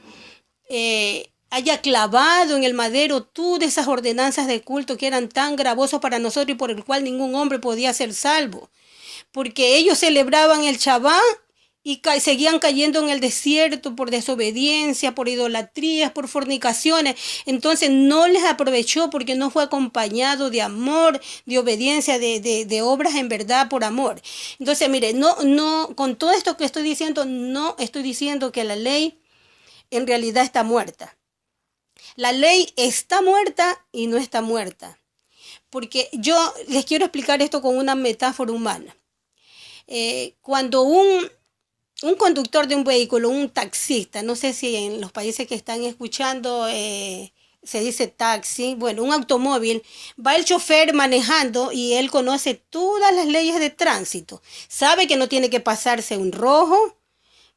clavado en el madero todas esas ordenanzas de culto que eran tan gravosos para nosotros y por el cual ningún hombre podía ser salvo. Porque ellos celebraban el Shabbat y seguían cayendo en el desierto por desobediencia, por idolatrías, por fornicaciones. Entonces no les aprovechó porque no fue acompañado de amor, de obediencia, de obras en verdad por amor. Entonces, mire, no, con todo esto que estoy diciendo, no estoy diciendo que la ley en realidad está muerta. La ley está muerta y no está muerta. Porque yo les quiero explicar esto con una metáfora humana. Cuando un conductor de un vehículo, un taxista, no sé si en los países que están escuchando se dice taxi, bueno, un automóvil, va el chofer manejando y él conoce todas las leyes de tránsito. Sabe que no tiene que pasarse un rojo,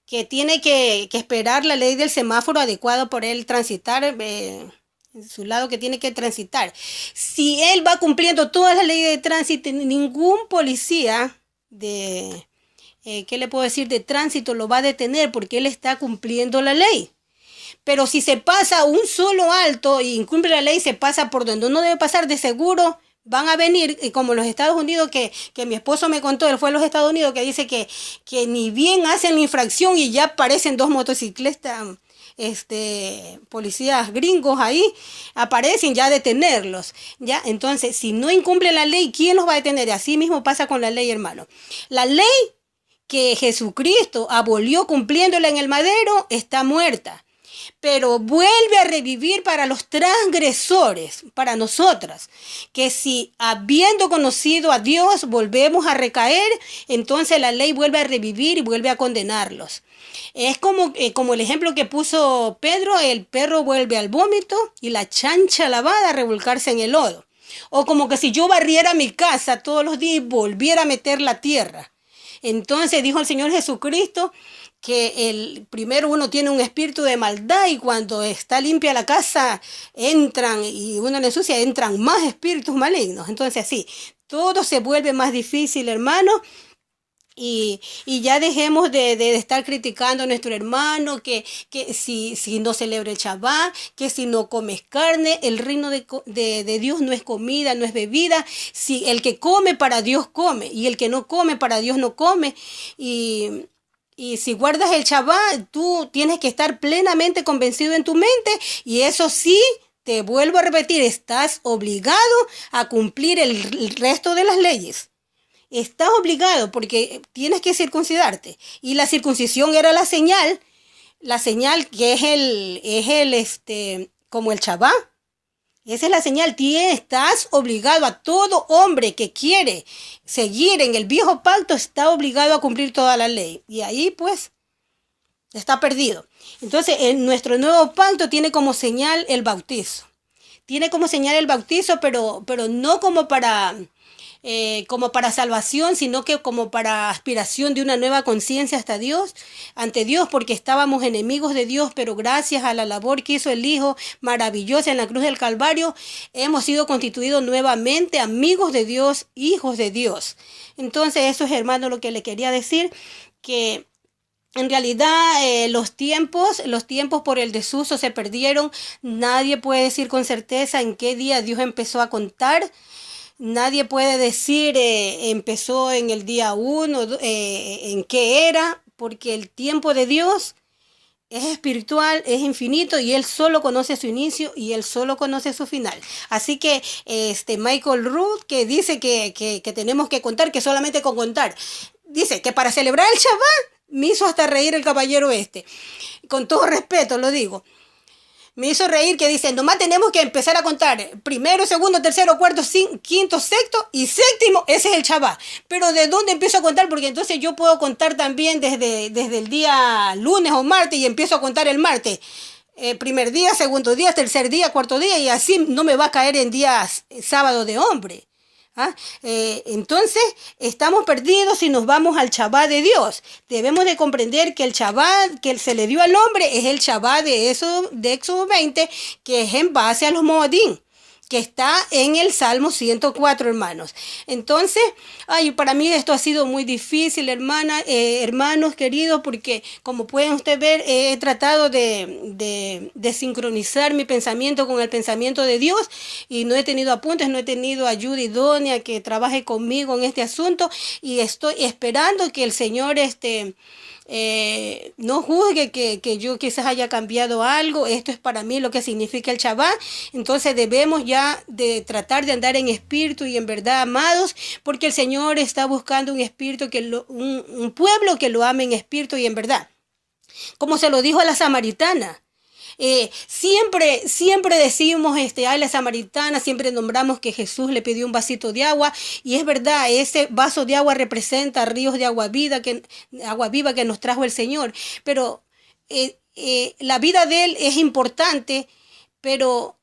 que tiene que esperar la ley del semáforo adecuado por él transitar en su lado que tiene que transitar. Si él va cumpliendo todas las leyes de tránsito, ningún policía ¿qué le puedo decir? De tránsito lo va a detener porque él está cumpliendo la ley. Pero si se pasa un solo alto y incumple la ley, se pasa por donde uno debe pasar, de seguro van a venir, como los Estados Unidos, que mi esposo me contó, él fue a los Estados Unidos, que dice que ni bien hacen la infracción y ya aparecen dos motociclistas, policías gringos ahí, aparecen ya a detenerlos, ¿ya? Entonces, si no incumplen la ley, ¿quién los va a detener? Así mismo pasa con la ley, hermano. La ley que Jesucristo abolió cumpliéndola en el madero está muerta, pero vuelve a revivir para los transgresores, para nosotras, que si habiendo conocido a Dios volvemos a recaer, entonces la ley vuelve a revivir y vuelve a condenarlos. Es como el ejemplo que puso Pedro: el perro vuelve al vómito y la chancha lavada a revolcarse en el lodo. O como que si yo barriera mi casa todos los días y volviera a meter la tierra. Entonces dijo el Señor Jesucristo que primero uno tiene un espíritu de maldad y cuando está limpia la casa entran y uno le ensucia, entran más espíritus malignos. Entonces así, todo se vuelve más difícil, hermano. Y ya dejemos de estar criticando a nuestro hermano, que si no celebra el Shabbat, que si no comes carne, el reino de Dios no es comida, no es bebida. Si el que come para Dios come y el que no come para Dios no come. Y si guardas el Shabbat, tú tienes que estar plenamente convencido en tu mente y eso sí. Te vuelvo a repetir, estás obligado a cumplir el resto de las leyes. Estás obligado porque tienes que circuncidarte. Y la circuncisión era la señal que es como el Shabbat. Esa es la señal. Estás obligado, a todo hombre que quiere seguir en el viejo pacto, está obligado a cumplir toda la ley. Y ahí pues está perdido. Entonces nuestro nuevo pacto tiene como señal el bautizo. Tiene como señal el bautizo, pero no como para como para salvación, sino que como para aspiración de una nueva conciencia hasta Dios, ante Dios, porque estábamos enemigos de Dios, pero gracias a la labor que hizo el Hijo maravillosa en la cruz del Calvario, hemos sido constituidos nuevamente amigos de Dios, hijos de Dios. Entonces, eso es, hermano, lo que le quería decir, que en realidad los tiempos por el desuso se perdieron. Nadie puede decir con certeza en qué día Dios empezó a contar. Nadie puede decir empezó en el día 1, en qué era, porque el tiempo de Dios es espiritual, es infinito y Él solo conoce su inicio y Él solo conoce su final. Así que Michael Rood, que dice que tenemos que contar, que solamente con contar, dice que para celebrar el Shabbat, me hizo hasta reír el caballero con todo respeto lo digo. Me hizo reír que dice, nomás tenemos que empezar a contar primero, segundo, tercero, cuarto, quinto, sexto y séptimo, ese es el Shabbat. Pero ¿de dónde empiezo a contar? Porque entonces yo puedo contar también desde el día lunes o martes y empiezo a contar el martes. Primer día, segundo día, tercer día, cuarto día y así no me va a caer en días sábado de hombre. Entonces estamos perdidos si nos vamos al Shabbat de Dios. Debemos de comprender que el Shabbat que se le dio al hombre es el Shabbat de Éxodo 20, que es en base a los Moadim, que está en el Salmo 104, hermanos. Entonces, para mí esto ha sido muy difícil, hermanos queridos, porque como pueden ustedes ver, he tratado de sincronizar mi pensamiento con el pensamiento de Dios y no he tenido apuntes, no he tenido ayuda idónea que trabaje conmigo en este asunto y estoy esperando que el Señor no juzgue que yo quizás haya cambiado algo. Esto es para mí lo que significa el Shabbat. Entonces debemos ya de tratar de andar en espíritu y en verdad, amados, porque el Señor está buscando un espíritu, un pueblo que lo ame en espíritu y en verdad. Como se lo dijo a la samaritana. Siempre decimos, la samaritana, siempre nombramos que Jesús le pidió un vasito de agua y es verdad, ese vaso de agua representa ríos de agua viva que nos trajo el Señor, pero la vida de él es importante, pero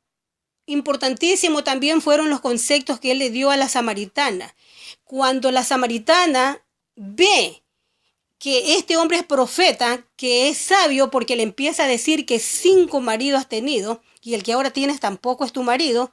importantísimo también fueron los conceptos que él le dio a la samaritana. Cuando la samaritana ve que este hombre es profeta, que es sabio, porque le empieza a decir que 5 maridos has tenido y el que ahora tienes tampoco es tu marido,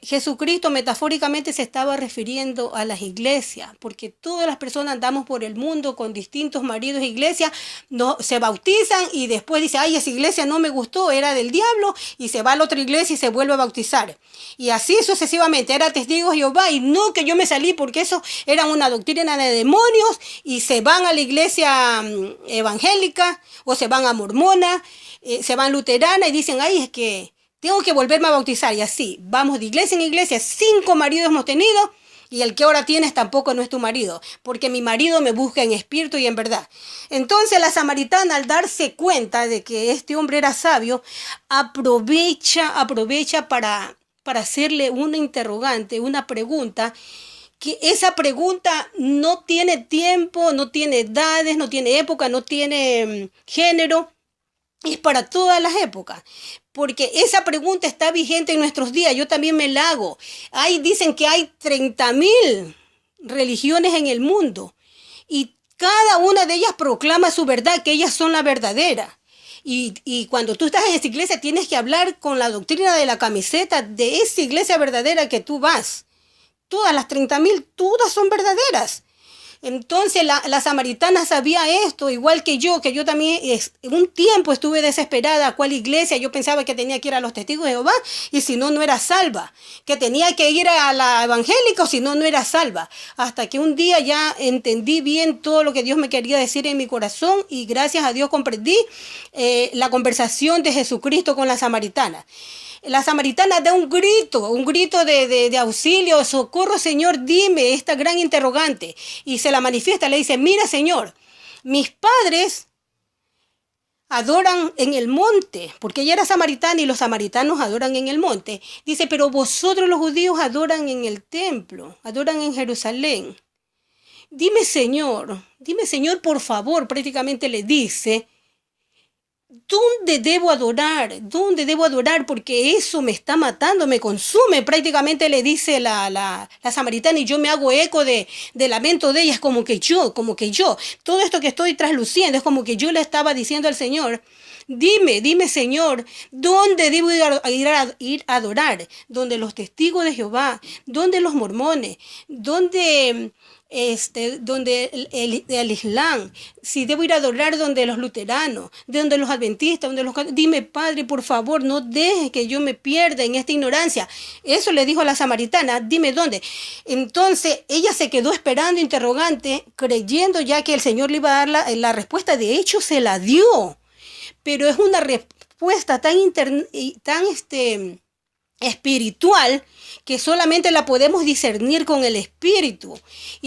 Jesucristo metafóricamente se estaba refiriendo a las iglesias, porque todas las personas andamos por el mundo con distintos maridos e iglesias, no, se bautizan y después dice, ay, esa iglesia no me gustó, era del diablo, y se va a la otra iglesia y se vuelve a bautizar. Y así sucesivamente, era testigo de Jehová, y no que yo me salí porque eso era una doctrina de demonios, y se van a la iglesia evangélica, o se van a mormona, se van luterana, y dicen, ay, es que tengo que volverme a bautizar y así. Vamos de iglesia en iglesia. 5 maridos hemos tenido y el que ahora tienes tampoco no es tu marido. Porque mi marido me busca en espíritu y en verdad. Entonces la samaritana, al darse cuenta de que este hombre era sabio, aprovecha para hacerle una interrogante, una pregunta. Que esa pregunta no tiene tiempo, no tiene edades, no tiene época, no tiene género. Es para todas las épocas, porque esa pregunta está vigente en nuestros días. Yo también me la hago. Dicen que hay 30,000 religiones en el mundo y cada una de ellas proclama su verdad, que ellas son la verdadera. Y cuando tú estás en esa iglesia tienes que hablar con la doctrina de la camiseta de esa iglesia verdadera que tú vas. Todas las 30,000, todas son verdaderas. Entonces la samaritana sabía esto, igual que yo también un tiempo estuve desesperada. ¿A cuál iglesia? Yo pensaba que tenía que ir a los testigos de Jehová y si no, no era salva. Que tenía que ir a la evangélica o si no, no era salva. Hasta que un día ya entendí bien todo lo que Dios me quería decir en mi corazón y gracias a Dios comprendí la conversación de Jesucristo con la samaritana. La samaritana da un grito de auxilio, socorro, Señor, dime esta gran interrogante. Y se la manifiesta, le dice, mira, Señor, mis padres adoran en el monte, porque ella era samaritana y los samaritanos adoran en el monte. Dice, pero vosotros los judíos adoran en el templo, adoran en Jerusalén. Dime, Señor, por favor, prácticamente le dice, ¿dónde debo adorar? ¿Dónde debo adorar? Porque eso me está matando, me consume. Prácticamente le dice la samaritana, y yo me hago eco de lamento de ella. Es como que yo. Todo esto que estoy trasluciendo es como que yo le estaba diciendo al Señor, dime, Señor, ¿dónde debo ir a adorar? ¿Dónde los testigos de Jehová? ¿Dónde los mormones? ¿Dónde donde el Islam? Si debo ir a adorar donde los luteranos, donde los adventistas, donde los... Dime, Padre, por favor, no dejes que yo me pierda en esta ignorancia. Eso le dijo a la samaritana, dime dónde. Entonces ella se quedó esperando, interrogante, creyendo ya que el Señor le iba a dar la respuesta. De hecho, se la dio. Pero es una respuesta tan espiritual, que solamente la podemos discernir con el Espíritu.